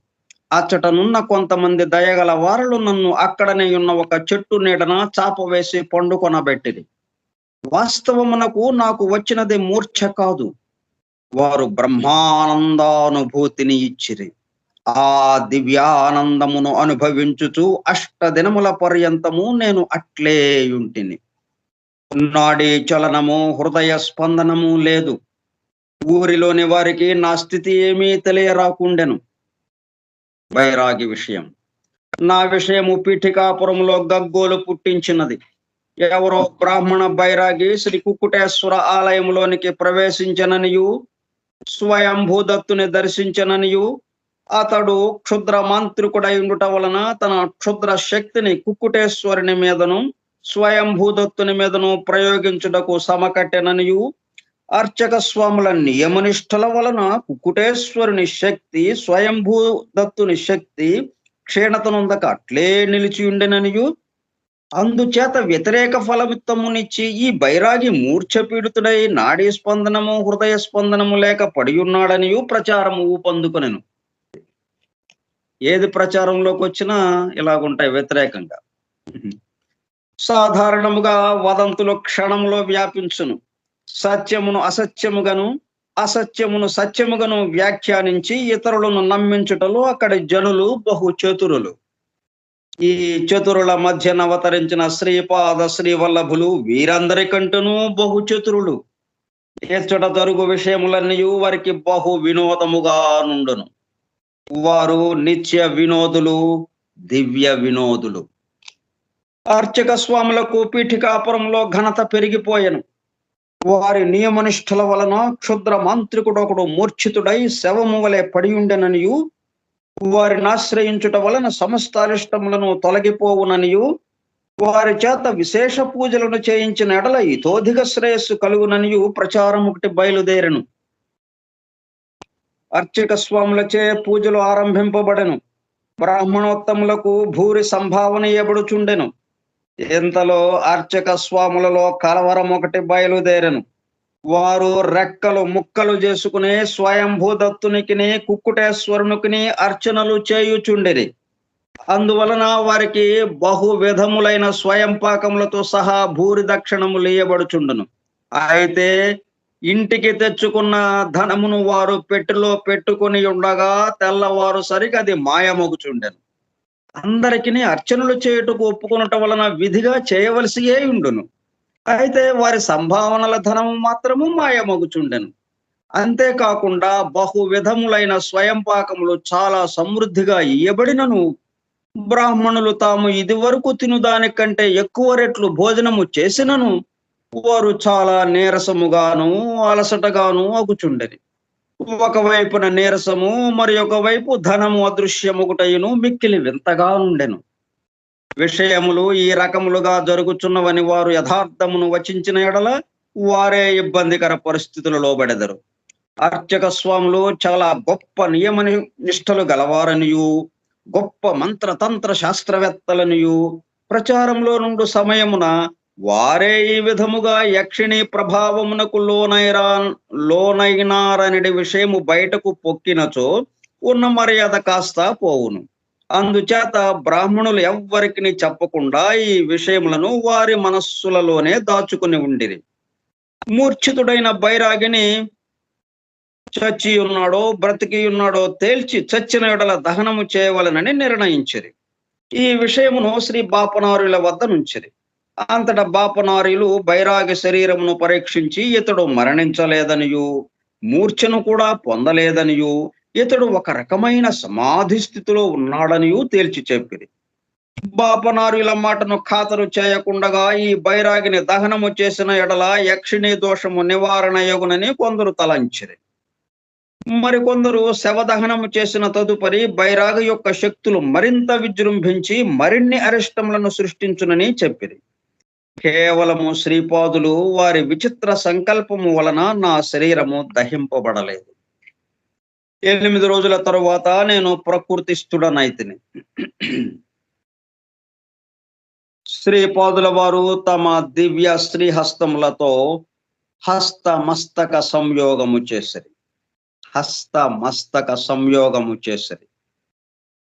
అచ్చటనున్న కొంతమంది దయగల వారులు నన్ను అక్కడనే ఉన్న ఒక చెట్టు నీడన చాపవేసి పండుకొనబెట్టిరి. వాస్తవమునకు నాకు వచ్చినది మూర్ఛ కాదు, వారు బ్రహ్మానందానుభూతిని ఇచ్చిరి. ఆ దివ్యానందమును అనుభవించుచు 8 దినముల పర్యంతము నేను అట్లేయుంటిని. నాడీ చలనము, హృదయ స్పందనము లేదు. ఊరిలోని వారికి నా స్థితి ఏమీ తెలియరాకుండెను. బైరాగి విషయం, నా విషయము పీఠికాపురంలో గగ్గోలు పుట్టించినది. ఎవరో బ్రాహ్మణ బైరాగి శ్రీ కుక్కుటేశ్వర ఆలయంలోనికి ప్రవేశించననియు స్వయంభూదత్తుని దర్శించననియు, అతడు క్షుద్ర మాంత్రికుడై ఉండుట వలన తన క్షుద్ర శక్తిని కుక్కుటేశ్వరుని మీదను స్వయంభూదత్తుని మీదను ప్రయోగించుటకు సమకట్టెననియు, అర్చక స్వాముల నియమనిష్టల వలన కుక్కుటేశ్వరుని శక్తి స్వయంభూదత్తుని శక్తి క్షీణతనుందక అట్లే నిలిచి ఉండెననియు, అందుచేత వ్యతిరేక ఫలమిత్తమునిచ్చి ఈ బైరాగి మూర్ఛపీడితుడై నాడీ స్పందనము హృదయ స్పందనము లేక పడియున్నాడనియు ప్రచారము ఊపందుకొనెను. ఏది ప్రచారంలోకి వచ్చినా ఇలాగుంటాయి వ్యతిరేకంగా. సాధారణముగా వదంతులు క్షణంలో వ్యాపించును. సత్యమును అసత్యముగాను అసత్యమును సత్యముగాను వ్యాఖ్యానించి ఇతరులను నమ్మించుటలో అక్కడి జనులు బహు చతురులు. ఈ చతురుల మధ్యన అవతరించిన శ్రీపాద శ్రీవల్లభులు వీరందరికంటేనూ బహు చతురులు. ఎచ్చట జరుగు విషయములన్నీ వారికి బహు వినోదముగా నుండును. వారు నిత్య వినోదులు, దివ్య వినోదులు. అర్చక స్వాములకు పీఠికాపురంలో ఘనత పెరిగిపోయెను. వారి నియమనిష్టల వలన క్షుద్ర మాంత్రికుడు ఒకడు మూర్ఛితుడై శవము వలె పడియుండెననియు, వారిని ఆశ్రయించుట వలన సమస్త అరిష్టములను తొలగిపోవుననియు, వారి చేత విశేష పూజలను చేయించిన ఎడల ఇతోధిక శ్రేయస్సు కలుగుననియు ప్రచారం ఒకటి బయలుదేరెను. అర్చక స్వాములచే పూజలు ఆరంభింపబడెను. బ్రాహ్మణోత్తములకు భూరి సంభావన ఇవ్వబడుచుండెను. ఇంతలో అర్చక స్వాములలో కలవరం ఒకటి బయలుదేరెను. వారు రెక్కలు ముక్కలు చేసుకుని స్వయంభూదత్తునికిని కుక్కుటేశ్వరునికిని అర్చనలు చేయుచుండిరి. అందువలన వారికి బహు విధములైన స్వయం పాకములతో సహా భూరి దక్షిణములు ఇయ్యబడుచుండును. అయితే ఇంటికి తెచ్చుకున్న ధనమును వారు పెట్టెలో పెట్టుకొని ఉండగా తెల్లవారు సరిగా అది మాయమొగుచుండెను. అందరికిని అర్చనలు చేయుటకు ఒప్పుకొనుట వలన విధిగా చేయవలసియే ఉండును. అయితే వారి సంభావనల ధనము మాత్రము మాయమొగుచుండెను. అంతేకాకుండా బహు విధములైన స్వయం పాకములు చాలా సమృద్ధిగా ఇయ్యబడినను బ్రాహ్మణులు తాము ఇదివరకు తినుదానికంటే ఎక్కువ రెట్లు భోజనము చేసినను వారు చాలా నీరసముగాను అలసటగాను అగుచుండెని. ఒకవైపున నీరసము మరి ఒకవైపు ధనము అదృశ్యముగుటయును మిక్కిలి వింతగా ఉండెను. విషయములు ఈ రకములుగా జరుగుచున్నవని వారు యథార్థమును వచించిన ఎడల వారే ఇబ్బందికర పరిస్థితులలో పడెదరు. అర్చక స్వాములు చాలా గొప్ప నియమ నిష్టలు గలవారనియు గొప్ప మంత్రతంత్ర శాస్త్రవేత్తలనియు ప్రచారంలో నుండి సమయమున వారే ఈ విధముగా యక్షిణి ప్రభావమునకు లోనైనారనడి విషయము బయటకు పొక్కినచో ఉన్న మర్యాద కాస్త పోవును. అందుచేత బ్రాహ్మణులు ఎవ్వరికి చెప్పకుండా ఈ విషయములను వారి మనస్సులలోనే దాచుకుని ఉండిరి. మూర్ఛితుడైన బైరాగిని చచ్చి ఉన్నాడో బ్రతికి ఉన్నాడో తేల్చి చచ్చిన ఎడల దహనము చేయవలనని నిర్ణయించిరి. ఈ విషయమును శ్రీ బాపనారుల వద్ద నుంచిరి. అంతటా బాపనారులు బైరాగి శరీరమును పరీక్షించి ఇతడు మరణించలేదనియు మూర్ఛను కూడా పొందలేదనియు ఇతడు ఒక రకమైన సమాధి స్థితిలో ఉన్నాడనియు తేల్చి చెప్పిరి. బాపనారుల మాటను ఖాతరు చేయకుండగా ఈ బైరాగిని దహనము చేసిన ఎడల యక్షిణీ దోషము నివారణ యగునని కొందరు తలంచిరి. మరికొందరు శవదహనము చేసిన తదుపరి బైరాగి యొక్క శక్తులు మరింత విజృంభించి మరిన్ని అరిష్టములను సృష్టించునని చెప్పిరి. కేవలము శ్రీపాదులు వారి విచిత్ర సంకల్పము వలన నా శరీరము దహింపబడలేదు. 8 రోజుల తరువాత నేను ప్రకృతిస్థుడనైతిని. శ్రీపాదుల వారు తమ దివ్య శ్రీహస్తములతో హస్తమస్తక సంయోగము చేసిరి.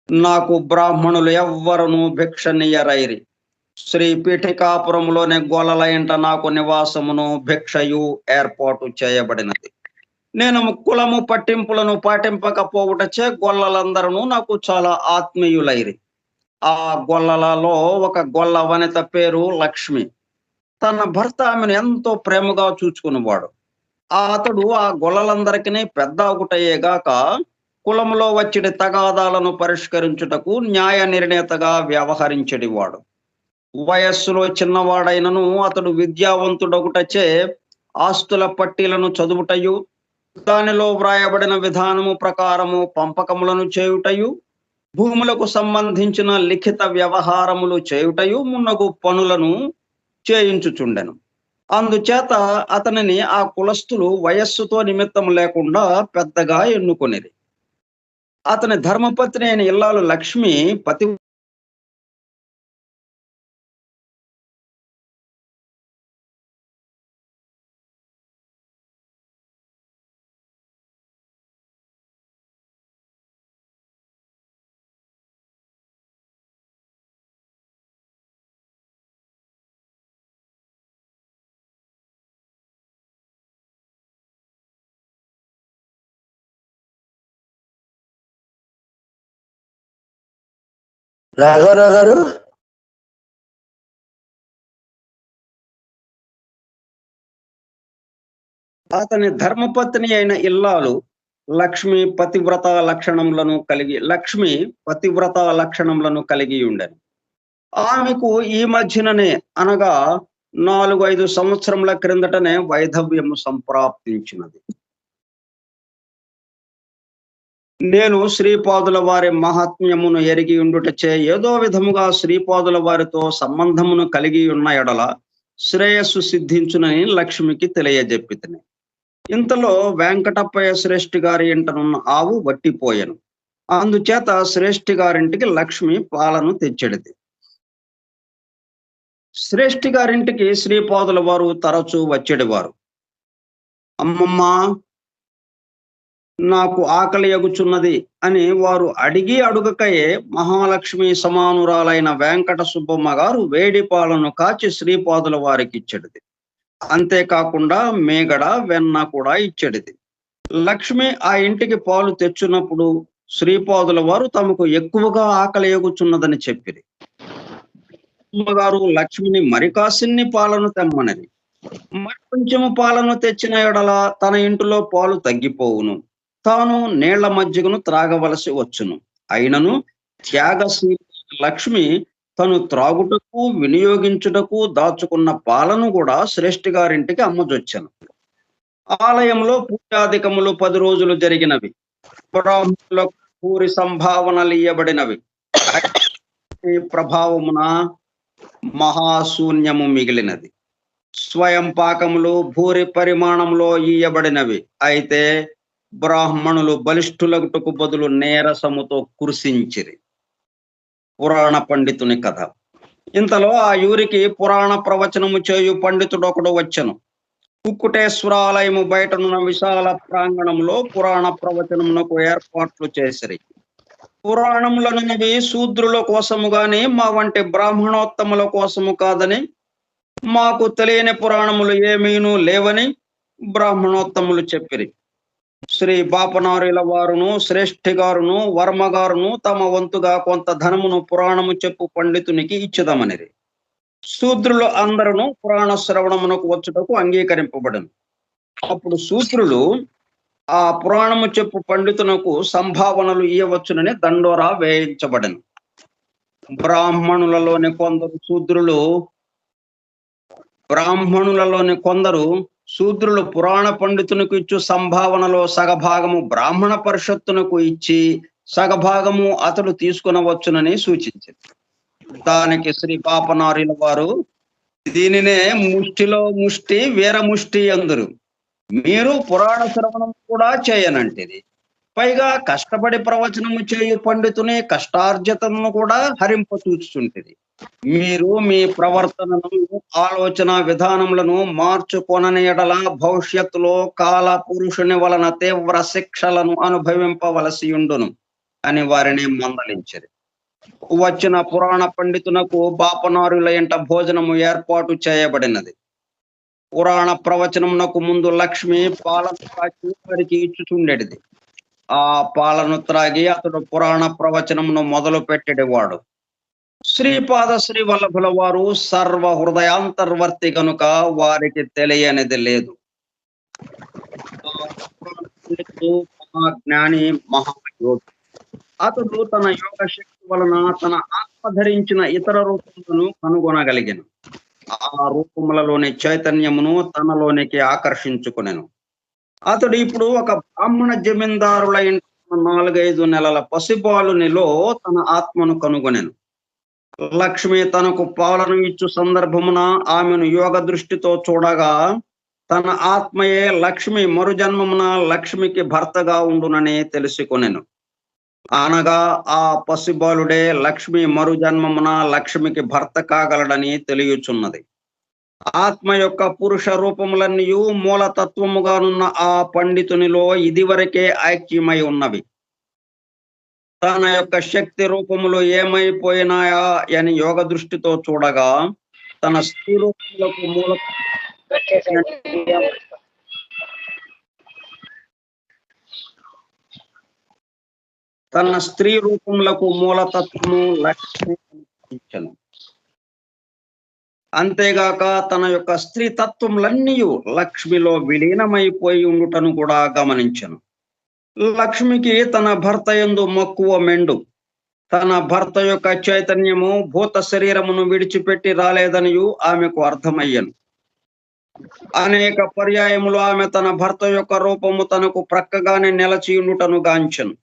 నాకు బ్రాహ్మణులు ఎవ్వరును భిక్షనీయరైరి. శ్రీ పీఠికాపురంలోని గొల్లల ఇంట నాకు నివాసమును భిక్షయు ఏర్పాటు చేయబడినది. నేను కులము పట్టింపులను పాటింపకపోవుటచే గొల్లలందరూ నాకు చాలా ఆత్మీయులైరి. ఆ గొల్లలలో ఒక గొల్ల వనిత పేరు లక్ష్మి. తన భర్త ఆమెను ఎంతో ప్రేమగా చూచుకునేవాడు. అతడు ఆ గొల్లలందరికీ పెద్ద ఒకటయ్యేగాక కులములో వచ్చిన తగాదాలను పరిష్కరించుటకు న్యాయ నిర్ణేతగా వ్యవహరించేవాడు. వయస్సులో చిన్నవాడైనను అతడు విద్యావంతుడొకటచే ఆస్తుల పట్టీలను చదువుటయు దానిలో వ్రాయబడిన విధానము ప్రకారము పంపకములను చేయుటయు భూములకు సంబంధించిన లిఖిత వ్యవహారములు చేయుటయు మున్నగు పనులను చేయించుచుండెను. అందుచేత అతనిని ఆ కులస్థులు వయస్సుతో నిమిత్తం లేకుండా పెద్దగా ఎన్నుకొనిరి. అతని ధర్మపత్ని అయిన ఇల్లాలు లక్ష్మి రాఘవరావు గారు, అతని ధర్మపత్ని అయిన ఇల్లాలు లక్ష్మి పతివ్రత లక్షణములను కలిగి ఉండెను. ఆమెకు ఈ మధ్యననే అనగా 4-5 సంవత్సరముల క్రిందటనే వైధవ్యము సంప్రాప్తించినది. నేను శ్రీపాదుల వారి మహాత్మ్యమును ఎరిగి ఉండుటచే ఏదో విధముగా శ్రీపాదుల వారితో సంబంధమును కలిగి ఉన్న ఎడల శ్రేయస్సు సిద్ధించునని లక్ష్మికి తెలియజెప్పితిని. ఇంతలో వెంకటప్పయ్య శ్రేష్ఠి గారి ఇంటనున్న ఆవు వట్టిపోయెను. అందుచేత శ్రేష్ఠి గారింటికి లక్ష్మి పాలను తెచ్చెడిది. శ్రేష్ఠి గారింటికి శ్రీపాదుల వారు తరచూ వచ్చేడివారు. అమ్మమ్మ, నాకు ఆకలి ఎగుచున్నది అని వారు అడుగకయే మహాలక్ష్మి సమానురాలైన వెంకట సుబ్బమ్మ గారు వేడి పాలను కాచి శ్రీపాదుల వారికి ఇచ్చెడిది. అంతేకాకుండా మేగడ వెన్న కూడా ఇచ్చేటిది. లక్ష్మి ఆ ఇంటికి పాలు తెచ్చున్నప్పుడు శ్రీపాదుల వారు తమకు ఎక్కువగా ఆకలి ఎగుచున్నదని చెప్పిరి. అమ్మగారు లక్ష్మిని మరి కాసిన్ని పాలను తెమ్మనని. మరి కొంచెము పాలను తెచ్చిన ఎడల తన ఇంటిలో పాలు తగ్గిపోవును, తాను నీళ్ల మజ్జిగను త్రాగవలసి వచ్చును. అయినను త్యాగశీల లక్ష్మి తను త్రాగుటకు వినియోగించుటకు దాచుకున్న పాలను కూడా శ్రేష్ఠి గారింటికి అమ్మజొచ్చెను. ఆలయంలో పూజాధికములు 10 రోజులు జరిగినవి. బ్రాహ్మణులకు పూరి సంభావనలు ఇయ్యబడినవి. ఈ ప్రభావమున మహాశూన్యము మిగిలినది. స్వయం పాకములు భూరి పరిమాణంలో ఇయ్యబడినవి. అయితే బ్రాహ్మణులు బలిష్ఠులగుటకు బదులు నీరసముతో కృషించిరి. పురాణ పండితుని కథ. ఇంతలో ఆ ఊరికి పురాణ ప్రవచనము చేయు పండితుడొకడు వచ్చెను. కుక్కుటేశ్వరాలయము బయటనున్న విశాల ప్రాంగణంలో పురాణ ప్రవచనమునకు ఏర్పాట్లు చేసిరి. పురాణములనవి శూద్రుల కోసము గాని మా వంటి బ్రాహ్మణోత్తముల కోసము కాదని, మాకు తెలియని పురాణములు ఏమీనూ లేవని బ్రాహ్మణోత్తములు చెప్పిరి. శ్రీ బాపనారుల వారును శ్రేష్ఠి గారును వర్మగారును తమ వంతుగా కొంత ధనమును పురాణము చెప్పు పండితునికి ఇచ్చుదామనిరి. శూద్రులు అందరూ పురాణ శ్రవణమునకు వచ్చుటకు అంగీకరింపబడను. అప్పుడు శూద్రులు ఆ పురాణము చెప్పు పండితునకు సంభావనలు ఇయ్యవచ్చునని దండోరా వేయించబడను. బ్రాహ్మణులలోని కొందరు శూద్రులు పురాణ పండితునికి ఇచ్చు సంభావనలో సగభాగము బ్రాహ్మణ పరిషత్తునకు ఇచ్చి సగభాగము అతడు తీసుకునవచ్చునని సూచించింది. దానికి శ్రీ పాపనారుల వారు, దీనినే ముష్టిలో ముష్టి వీరముష్టి అందురు. మీరు పురాణ శ్రవణం కూడా చేయనంటిది. పైగా కష్టపడి ప్రవచనము చేయు పండితుని కష్టార్జితమును కూడా హరింపచూచుచుంటిది. మీరు మీ ప్రవర్తనను ఆలోచన విధానములను మార్చుకొనని ఎడల భవిష్యత్తులో కాల పురుషుని వలన తీవ్ర శిక్షలను అనుభవింపవలసి ఉండును అని వారిని మందలించిరి. వచ్చిన పురాణ పండితునకు బాపనారుల ఇంట భోజనము ఏర్పాటు చేయబడినది. పురాణ ప్రవచనమునకు ముందు లక్ష్మి పాలను త్రాగి వారికి ఇచ్చుచుండెడిది. ఆ పాలను త్రాగి అతడు పురాణ ప్రవచనమును మొదలు పెట్టేవాడు. శ్రీపాద శ్రీ వల్లభుల వారు సర్వ హృదయాంతర్వర్తి కనుక వారికి తెలియనిది లేదు. మహాజ్ఞాని, మహాయోగి. అతడు తన యోగ శక్తి వలన తన ఆత్మ ధరించిన ఇతర రూపములను కనుగొనగలిగాను. ఆ రూపములలోని చైతన్యమును తనలోనికి ఆకర్షించుకునేను. అతడు ఇప్పుడు ఒక బ్రాహ్మణ జమీందారుల ఇంట్లో 4-5 నెలల పసిబాలునిలో తన ఆత్మను కనుగొనెను. లక్ష్మి తనకు పాలను ఇచ్చు సందర్భమున ఆమెను యోగ దృష్టితో చూడగా తన ఆత్మయే లక్ష్మి మరుజన్మమున లక్ష్మికి భర్తగా ఉండునని తెలుసుకొనెను. అనగా ఆ పసిబాలుడే లక్ష్మి మరుజన్మమున లక్ష్మికి భర్త కాగలడని తెలియచున్నది. ఆత్మ యొక్క పురుష రూపములన్నీ మూలతత్వముగానున్న ఆ పండితునిలో ఇదివరకే ఐక్యమై ఉన్నవి. తన యొక్క శక్తి రూపములు ఏమైపోయినాయా అని యోగ దృష్టితో చూడగా తన స్త్రీ రూపములకు మూలతత్వము లక్ష్మి ఇచ్చను. అంతేగాక తన యొక్క స్త్రీ తత్వములన్నీ లక్ష్మిలో విలీనమైపోయి ఉండుటను కూడా గమనించను. లక్ష్మికి తన భర్త యందు మక్కువ మెండు. తన భర్త యొక్క చైతన్యము భూత శరీరమును విడిచిపెట్టి రాలేదనియు ఆమెకు అర్థమయ్యను. అనేక పర్యాయములు ఆమె తన భర్త యొక్క రూపము తనకు ప్రక్కగానే నిలచి ఉండుటను గాంచెను.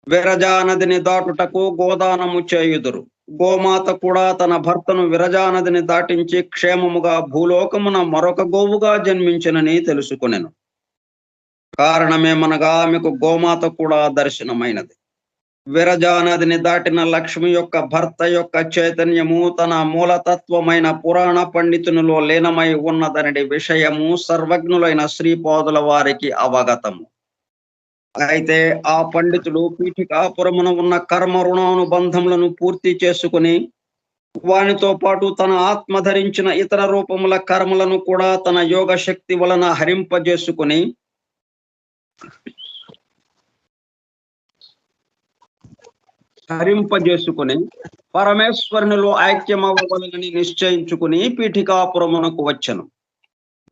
విరజా నదిని దాటుటకు గోదానము చేయుదురు. గోమాత కూడా తన భర్తను విరజా నదిని దాటించి క్షేమముగా భూలోకమున మరొక గోవుగా జన్మించినని తెలుసుకొనెను. కారణమేమనగా ఆమెకు గోమాత కూడా దర్శనమైనది. విరజా నదిని దాటిన లక్ష్మి యొక్క భర్త యొక్క చైతన్యము తన మూలతత్వమైన పురాణ పండితునిలో లీనమై ఉన్నదనే విషయము సర్వజ్ఞులైన శ్రీపాదుల వారికి అవగతము. అయితే ఆ పండితుడు పీఠికాపురమున ఉన్న కర్మ రుణానుబంధములను పూర్తి చేసుకుని వానితో పాటు తన ఆత్మ ధరించిన ఇతర రూపముల కర్మలను కూడా తన యోగ శక్తి వలన హరింపజేసుకుని పరమేశ్వరునిలో ఐక్యమవ్వవలనని నిశ్చయించుకుని పీఠికాపురమునకు వచ్చెను.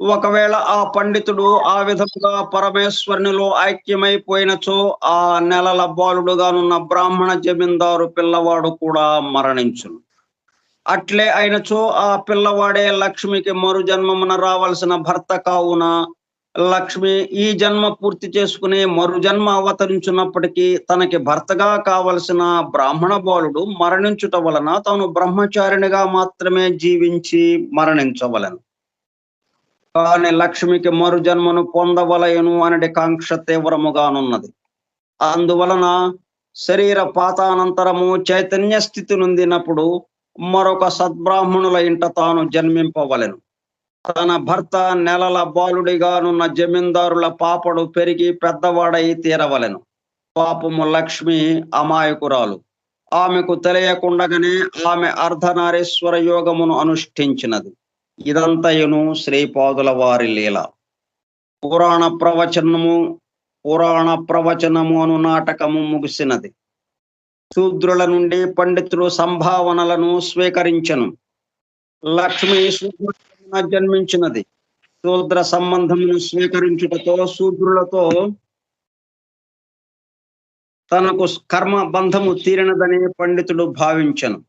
ఒకవేళ ఆ పండితుడు ఆ విధముగా పరమేశ్వరునిలో ఐక్యమైపోయినచో ఆ నెలల బాలుడుగానున్న బ్రాహ్మణ జమీందారు పిల్లవాడు కూడా మరణించును. అట్లే అయినచో ఆ పిల్లవాడే లక్ష్మికి మరు జన్మమున రావలసిన భర్త కావున లక్ష్మి ఈ జన్మ పూర్తి చేసుకుని మరు జన్మ అవతరించున్నప్పటికీ తనకి భర్తగా కావలసిన బ్రాహ్మణ బాలుడు మరణించుట వలన తాను బ్రహ్మచారిణిగా మాత్రమే జీవించి మరణించవలెను. కానీ లక్ష్మికి మరు జన్మను పొందవలయను అనడి కాంక్ష తీవ్రముగానున్నది. అందువలన శరీర పాతానంతరము చైతన్య స్థితి నొందినప్పుడు మరొక సద్బ్రాహ్మణుల ఇంట తాను జన్మింపవలెను. తన భర్త నెలల బాలుడిగానున్న జమీందారుల పాపడు పెరిగి పెద్దవాడై తీరవలెను. పాపము లక్ష్మి అమాయకురాలు. ఆమెకు తెలియకుండగానే ఆమె అర్ధనారీశ్వర యోగమును అనుష్ఠించినది. ఇదంతయును శ్రీపాదుల వారి లీల. పురాణ ప్రవచనము అను నాటకము ముగిసినది. శూద్రుల నుండి పండితులు సంభావనలను స్వీకరించెను. లక్ష్మి శూద్రున జన్మించినది. శూద్ర సంబంధమును స్వీకరించుటతో శూద్రులతో తనకు కర్మ బంధము తీరినదని పండితుడు భావించెను.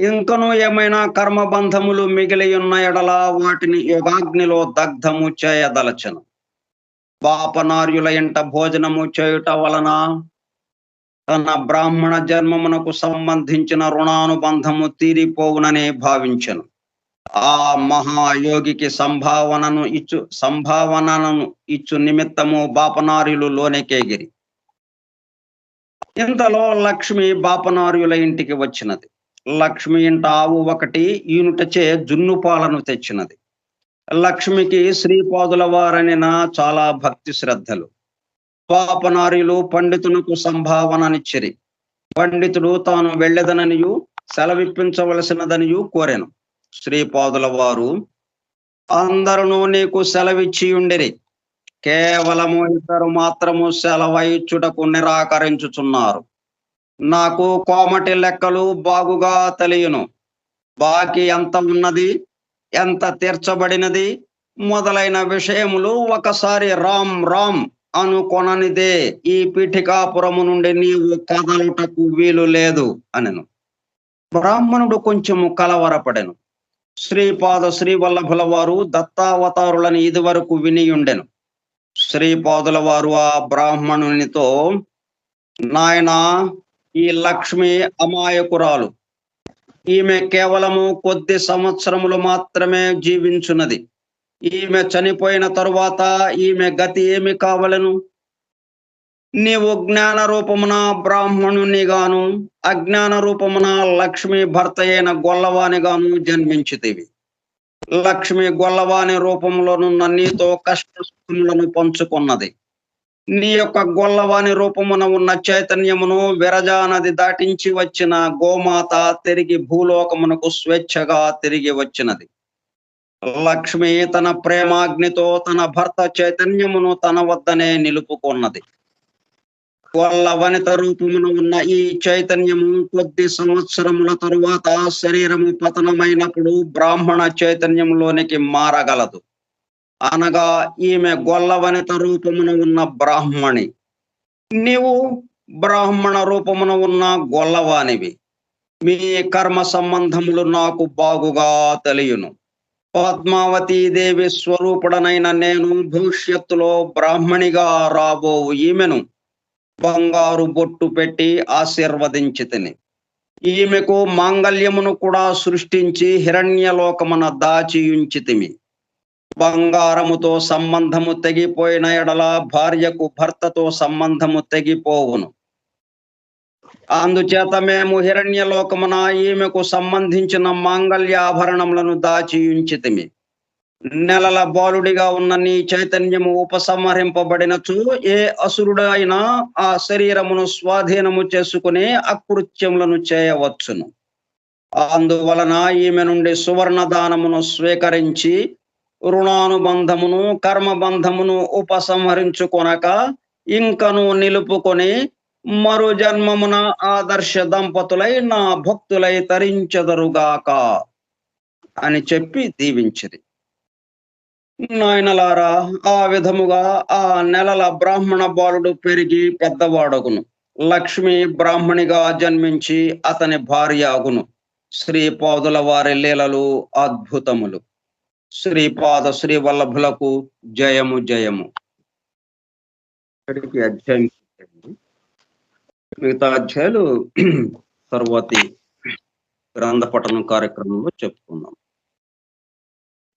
ఇంకనూ ఏమైనా కర్మబంధములు మిగిలి ఉన్న ఎడల వాటిని యోగాగ్నిలో దగ్ధము చేయదలచెను. పాపనార్యుల ఇంట భోజనము చేయుట వలన తన బ్రాహ్మణ జన్మమునకు సంబంధించిన రుణానుబంధము తీరిపోవునని భావించెను. ఆ మహాయోగికి సంభావనను ఇచ్చు నిమిత్తము బాపనార్యులు లోనికేగిరి. ఇంతలో లక్ష్మి బాపనార్యుల ఇంటికి వచ్చినది. లక్ష్మి ఇంట ఆవు ఒకటి ఈనుటచే జున్నుపాలను తెచ్చినది. లక్ష్మికి శ్రీపాదుల వారనిన చాలా భక్తి శ్రద్ధలు. పాపనార్యులు పండితునకు సంభావననిచ్చిరి. పండితుడు తాను వెళ్ళెదననియు సెలవిప్పించవలసినదనియు కోరెను. శ్రీపాదుల వారు, అందరూ నీకు సెలవిచ్చియుండిరి, కేవలము ఇద్దరు మాత్రము సెలవైచ్చుటకు నిరాకరించుచున్నారు. నాకు కోమటి లెక్కలు బాగుగా తెలియను. బాకీ ఎంత ఉన్నది, ఎంత తీర్చబడినది మొదలైన విషయములు ఒకసారి రామ్ రామ్ అనుకొననిదే ఈ పీఠికాపురము నుండి నీవు కదలుటకు వీలు లేదు అనెను. బ్రాహ్మణుడు కొంచెము కలవరపడెను. శ్రీవల్లభుల వారు దత్తావతారులని ఇదివరకు వినియుండెను. శ్రీపాదుల వారు ఆ బ్రాహ్మణునితో, నాయనా, ఈ లక్ష్మి అమాయకురాలు. ఈమె కేవలము కొద్ది సంవత్సరములు మాత్రమే జీవించున్నది. ఈమె చనిపోయిన తరువాత ఈమె గతి ఏమి కావలెను? నీవు జ్ఞాన రూపమున బ్రాహ్మణునిగాను అజ్ఞాన రూపమున లక్ష్మి భర్త అయిన గొల్లవానిగాను జన్మించితివి. లక్ష్మి గొల్లవాని రూపంలోనున్న నీతో కష్టసుఖములను పంచుకున్నది. నీ యొక్క గొల్లవాని రూపమున ఉన్న చైతన్యమును విరజా నది దాటించి వచ్చిన గోమాత తిరిగి భూలోకమునకు స్వేచ్ఛగా తిరిగి వచ్చినది. లక్ష్మి తన ప్రేమాగ్నితో తన భర్త చైతన్యమును తన వద్దనే నిలుపుకున్నది. గొల్ల వనిత రూపమున ఉన్న ఈ చైతన్యము కొద్ది సంవత్సరముల తరువాత శరీరము పతనమైనప్పుడు బ్రాహ్మణ చైతన్యంలోనికి మారగలదు. అనగా ఈమె గొల్ల వనిత రూపమున ఉన్న బ్రాహ్మణి, నీవు బ్రాహ్మణ రూపమున ఉన్న గొల్లవానివి. మీ కర్మ సంబంధములు నాకు బాగుగా తెలియను. పద్మావతీదేవి స్వరూపుడనైన నేను భవిష్యత్తులో బ్రాహ్మణిగా రాబోవు ఈమెను బంగారు బొట్టు పెట్టి ఆశీర్వదించితిని. ఈమెకు మాంగళ్యమును కూడా సృష్టించి హిరణ్యలోకమున దాచియుంచితిమి. బంగారముతో సంబంధము తెగిపోయిన ఎడల భార్యకు భర్తతో సంబంధము తెగిపోవును. అందుచేత మేము హిరణ్యలోకమున ఈమెకు సంబంధించిన మాంగళ్యాభరణములను దాచియుంచితిమి. నెలల బాలుడిగా ఉన్న నీ చైతన్యము ఉపసంహరింపబడినచు ఏ అసురుడైనా ఆ శరీరమును స్వాధీనము చేసుకుని అకృత్యములను చేయవచ్చును. అందువలన ఈమె నుండి సువర్ణ దానమును స్వీకరించి రుణానుబంధమును కర్మబంధమును ఉపసంహరించుకొనక ఇంకను నిలుపుకొని మరు జన్మమున ఆదర్శ దంపతులై నా భక్తులై తరించెదరుగాక అని చెప్పి దీవించిరి. నాయనలారా, ఆ విధముగా ఆ నెలల బ్రాహ్మణ బాలుడు పెరిగి పెద్దవాడగును. లక్ష్మి బ్రాహ్మణిగా జన్మించి అతని భార్య అగును. శ్రీపాదుల వారి లీలలు అద్భుతములు. శ్రీపాద శ్రీ వల్లభులకు జయము జయము. ఇక్కడికి అధ్యాయం మిగతా అధ్యాయాలు తర్వాతి గ్రంథ పఠనం కార్యక్రమంలో చెప్పుకుందాం.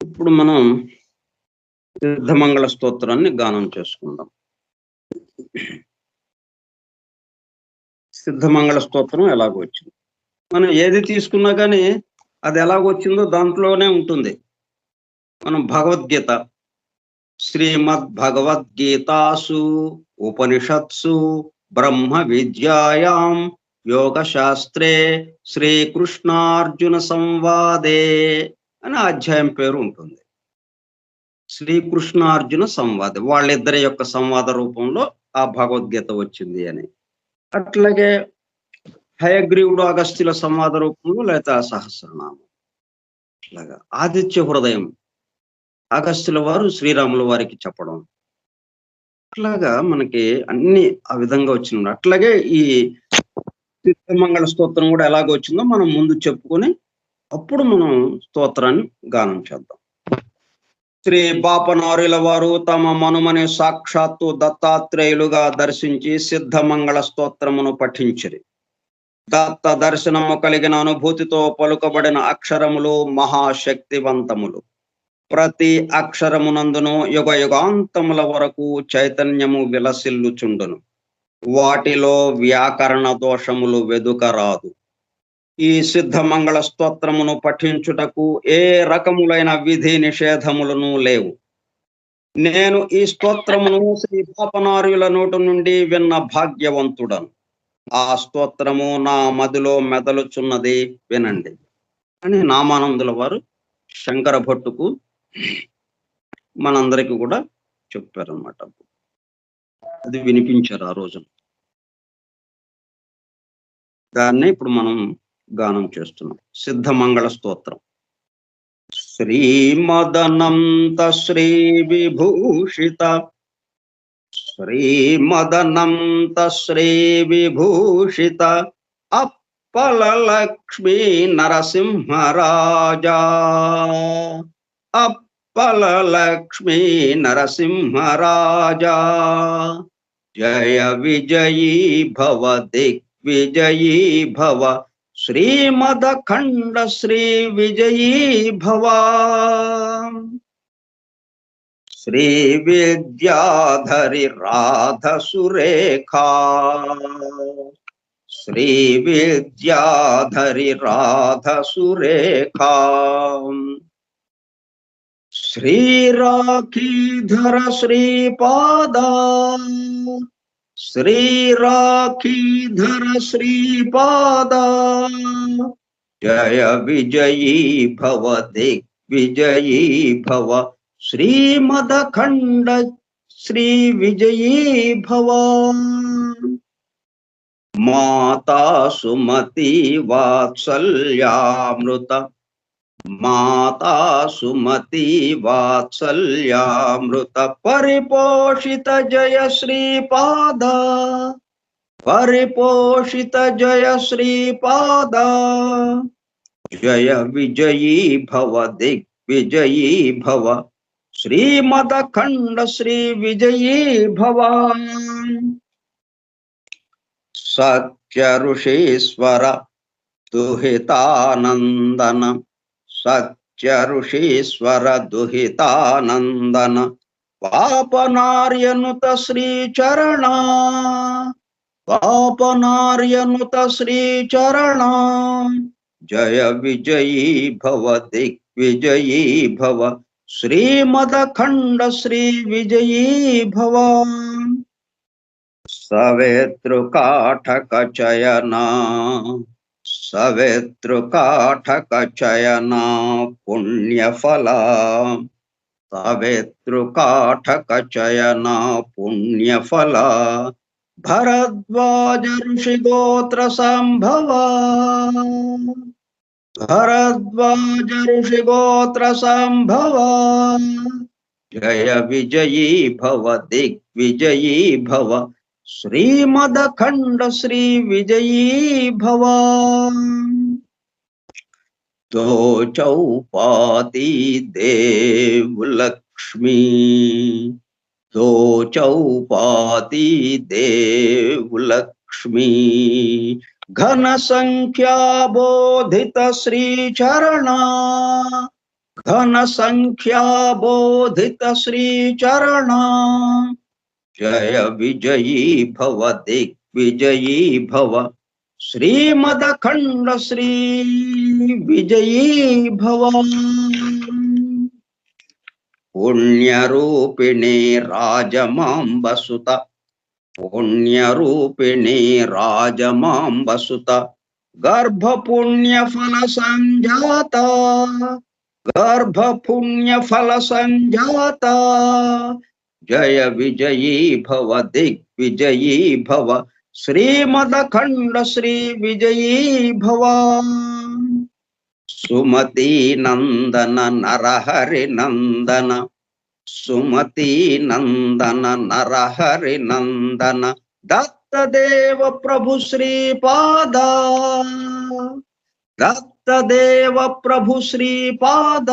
ఇప్పుడు మనం సిద్ధమంగళ స్తోత్రాన్ని గానం చేసుకుందాం. సిద్ధమంగళ స్తోత్రం ఎలాగో వచ్చింది, మనం ఏది తీసుకున్నా కానీ అది ఎలాగొచ్చిందో దాంట్లోనే ఉంటుంది. మనం భగవద్గీత, శ్రీమద్ భగవద్గీతాసు ఉపనిషత్సు బ్రహ్మ విద్యాయాం యోగ శాస్త్రే శ్రీకృష్ణార్జున సంవాదే అని అధ్యాయం పేరు ఉంటుంది. శ్రీకృష్ణార్జున సంవాదం, వాళ్ళిద్దరి యొక్క సంవాద రూపంలో ఆ భగవద్గీత వచ్చింది అని. అట్లాగే హయగ్రీవుడు అగస్త్యుల సంవాద రూపంలో లేదా సహస్రనామం. అట్లాగా ఆదిత్య హృదయం అగస్త్యుల వారు శ్రీరాముల వారికి చెప్పడం. అట్లాగా మనకి అన్ని ఆ విధంగా వచ్చిన. అట్లాగే ఈ సిద్ధమంగళ స్తోత్రం కూడా ఎలాగ వచ్చిందో మనం ముందు చెప్పుకొని అప్పుడు మనం స్తోత్రాన్ని గానం చేద్దాం. శ్రీ బాపనారుల వారు తమ మనుమని సాక్షాత్తు దత్తాత్రేయులుగా దర్శించి సిద్ధమంగళ స్తోత్రమును పఠించిరి. దత్త దర్శనము కలిగిన అనుభూతితో పలుకబడిన అక్షరములు మహాశక్తివంతములు. ప్రతి అక్షరమునందును యుగ యుగాంతముల వరకు చైతన్యము విలసిల్లుచుండును. వాటిలో వ్యాకరణ దోషములు వెదుకరాదు. ఈ సిద్ధమంగళ స్తోత్రమును పఠించుటకు ఏ రకములైన విధి నిషేధములను లేవు. నేను ఈ స్తోత్రమును శ్రీ పాపనార్యుల నోటు నుండి విన్న భాగ్యవంతుడను. ఆ స్తోత్రము నా మదిలో మెదలుచున్నది, వినండి అని నామానందుల వారు శంకర భట్టుకు మనందరికి కూడా చెప్పారన్నమాట. అది వినిపించారు ఆ రోజు. దాన్ని ఇప్పుడు మనం గానం చేస్తున్నాం. సిద్ధమంగళ స్తోత్రం. శ్రీమదనంత శ్రీ విభూషిత శ్రీమదనంత శ్రీ విభూషిత అప్పల లక్ష్మీ నరసింహరాజా అప్పల లక్ష్మీ నరసింహరాజా జయ విజయీ భవ దిగ్విజయీ భవ శ్రీమదఖండ శ్రీ విజయీ భవ శ్రీ విద్యాధరి రాధ సురేఖా శ్రీ విద్యాధరి రాధ సురేఖా శ్రీరాఖీధర శ్రీపాదా శ్రీరాఖీధర శ్రీపాదా జయ విజయీ భవ దిగ్విజయీ భవ శ్రీమదఖండ శ్రీ విజయీ భవ మాతా సుమతి వాత్సల్యామృత మాతా సుమతి వాత్సల్యామృత పరిపోషిత జయ శ్రీపాద పరిపోషిత జయ శ్రీపాద జయ విజయీ భవ దిగ్విజయీ భవ శ్రీమదఖండ శ్రీ విజయీ భవ సత్య ఋషీశ్వర దుహితానందన సత్య ఋషీశ్వర దుహితానందన పాపనార్యనుత శ్రీచరణ పాపనార్యనుత శ్రీచరణ జయ విజయీ భవ దిగ్విజయీ భవ శ్రీమదఖండ శ్రీ విజయీ భవ. సవేతృకాఠక చయనా సవేతృకాఠక చయనా పుణ్యఫలా. సవేతృకాఠక చయనా పుణ్యఫలా. భరద్వాజ ఋషిగోత్ర సంభవా. భరద్వాజ ఋషిగోత్ర సంభవా. జయ విజయీ భవ దిగ్విజయీ భవ. శ్రీమదఖండ శ్రీ విజయీ భవ. తో చౌపాతి దేవులక్ష్మీ. తో చౌపాతి దేవులక్ష్మీ. ఘన సంఖ్యాబోధిత శ్రీచరణా. ఘన సంఖ్యాబోధిత శ్రీచరణా. జయ విజయీ భవ దిగ్విజయీ భవ. శ్రీమదఖండ శ్రీ విజయీ భవ. పుణ్యరూపిణి రాజమాంబసుత. పుణ్యరూపిణి రాజమాంబసుత. గర్భపుణ్యఫల సంజాత. గర్భపుణ్యఫల సంజాత. జయ విజయీ భవ దిగ్విజయీ భవ. శ్రీమదఖండ శ్రీ విజయీ భవ. సుమతి నందన నరహరి నందన. సుమతి నందన నరహరి నందన. దత్తదేవ ప్రభు శ్రీపాద. దత్తదేవ ప్రభు శ్రీపాద.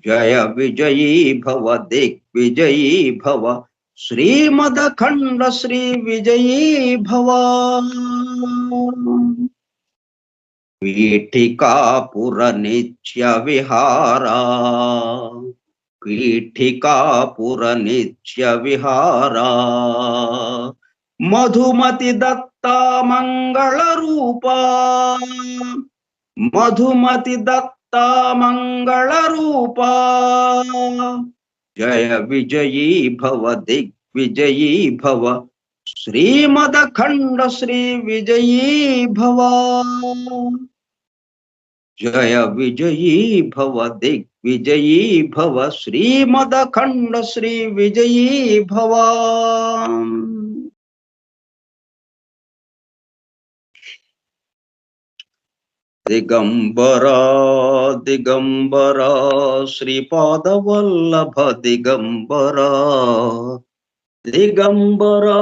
జయ విజయీ భవ దిగ్విజయీ భవ. శ్రీమదఖండ శ్రీ విజయీ భవ. పీఠికాపుర నిత్య విహారా. పీఠికాపుర నిత్య విహారా. మధుమతి దత్తా మంగళ రూపా. మధుమతి దత్తా మంగళ రూపా. జయ విజయీ భవ దిగ్విజయీ భవ. శ్రీమదఖండ శ్రీ విజయీ భవ. జయ విజయీ భవ దిగ్విజయీ భవ. శ్రీమదఖండ శ్రీ విజయీ భవ. దిగంబరా దిగంబరా శ్రీపాదవల్లభ దిగంబరా. దిగంబరా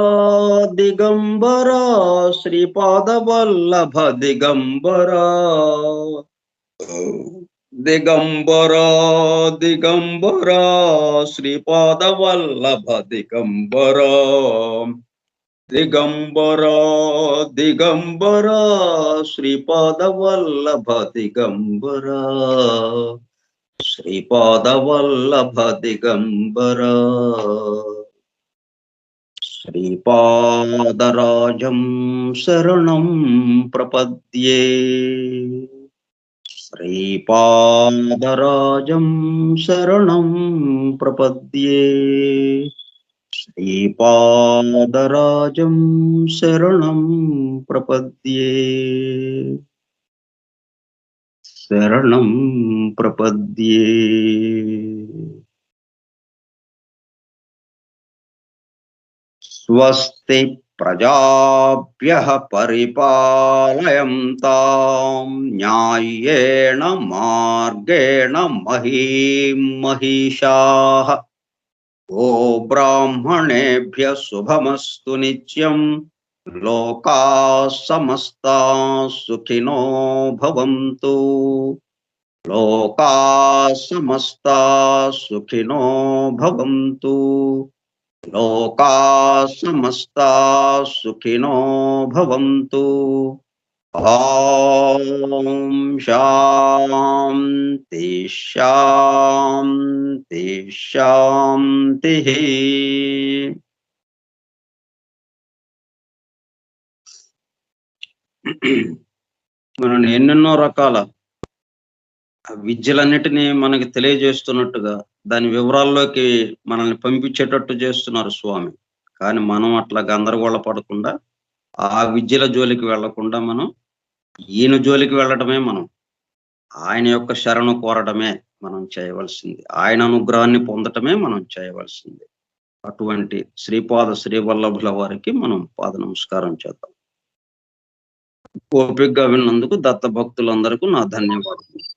దిగంబరా శ్రీపాదవల్లభ దిగంబరా. దిగంబరా దిగంబరా శ్రీపాదవల్లభ దిగంబరా. దిగంబరా దిగంబరా శ్రీపాదవల్లభ దిగంబరా. శ్రీపాదవల్లభ దిగంబరా. శ్రీపాదరాజం శరణం ప్రపద్యే. శ్రీపాదరాజం శరణం ప్రపద్యే. శ్రీపాదరాజం శరణం ప్రపద్యే. శరణం ప్రపద్యే. స్వస్తి ప్రజాభ్యః పరిపాలయంతాం న్యాయేన మార్గేణ మహీం మహిషాః. ఓ బ్రాహ్మణేభ్యః శుభమస్తు నిత్యం. లోకాః సమస్తాః సుఖినో భవంతు. లోకాః సమస్తాః సుఖినో భవంతు. లోకాః సమస్తాః సుఖినో భవంతు. ఓం శాంతి శాంతి శాంతి. మనం ఎన్నెన్నో రకాల ఆ విద్యలన్నిటినీ మనకి తెలియజేస్తున్నట్టుగా దాని వివరాల్లోకి మనల్ని పంపించేటట్టు చేస్తున్నారు స్వామి. కానీ మనం అట్లా గందరగోళ పడకుండా, ఆ విద్యల జోలికి వెళ్ళకుండా మనం ఈయన జోలికి వెళ్ళడమే మనం. ఆయన యొక్క శరణు కోరడమే మనం చేయవలసింది. ఆయన అనుగ్రహాన్ని పొందటమే మనం చేయవలసింది. అటువంటి శ్రీపాద శ్రీవల్లభుల వారికి మనం పాద నమస్కారం చేద్దాం. ఓపికగా విన్నందుకు దత్త భక్తులందరకు నా ధన్యవాదాలు.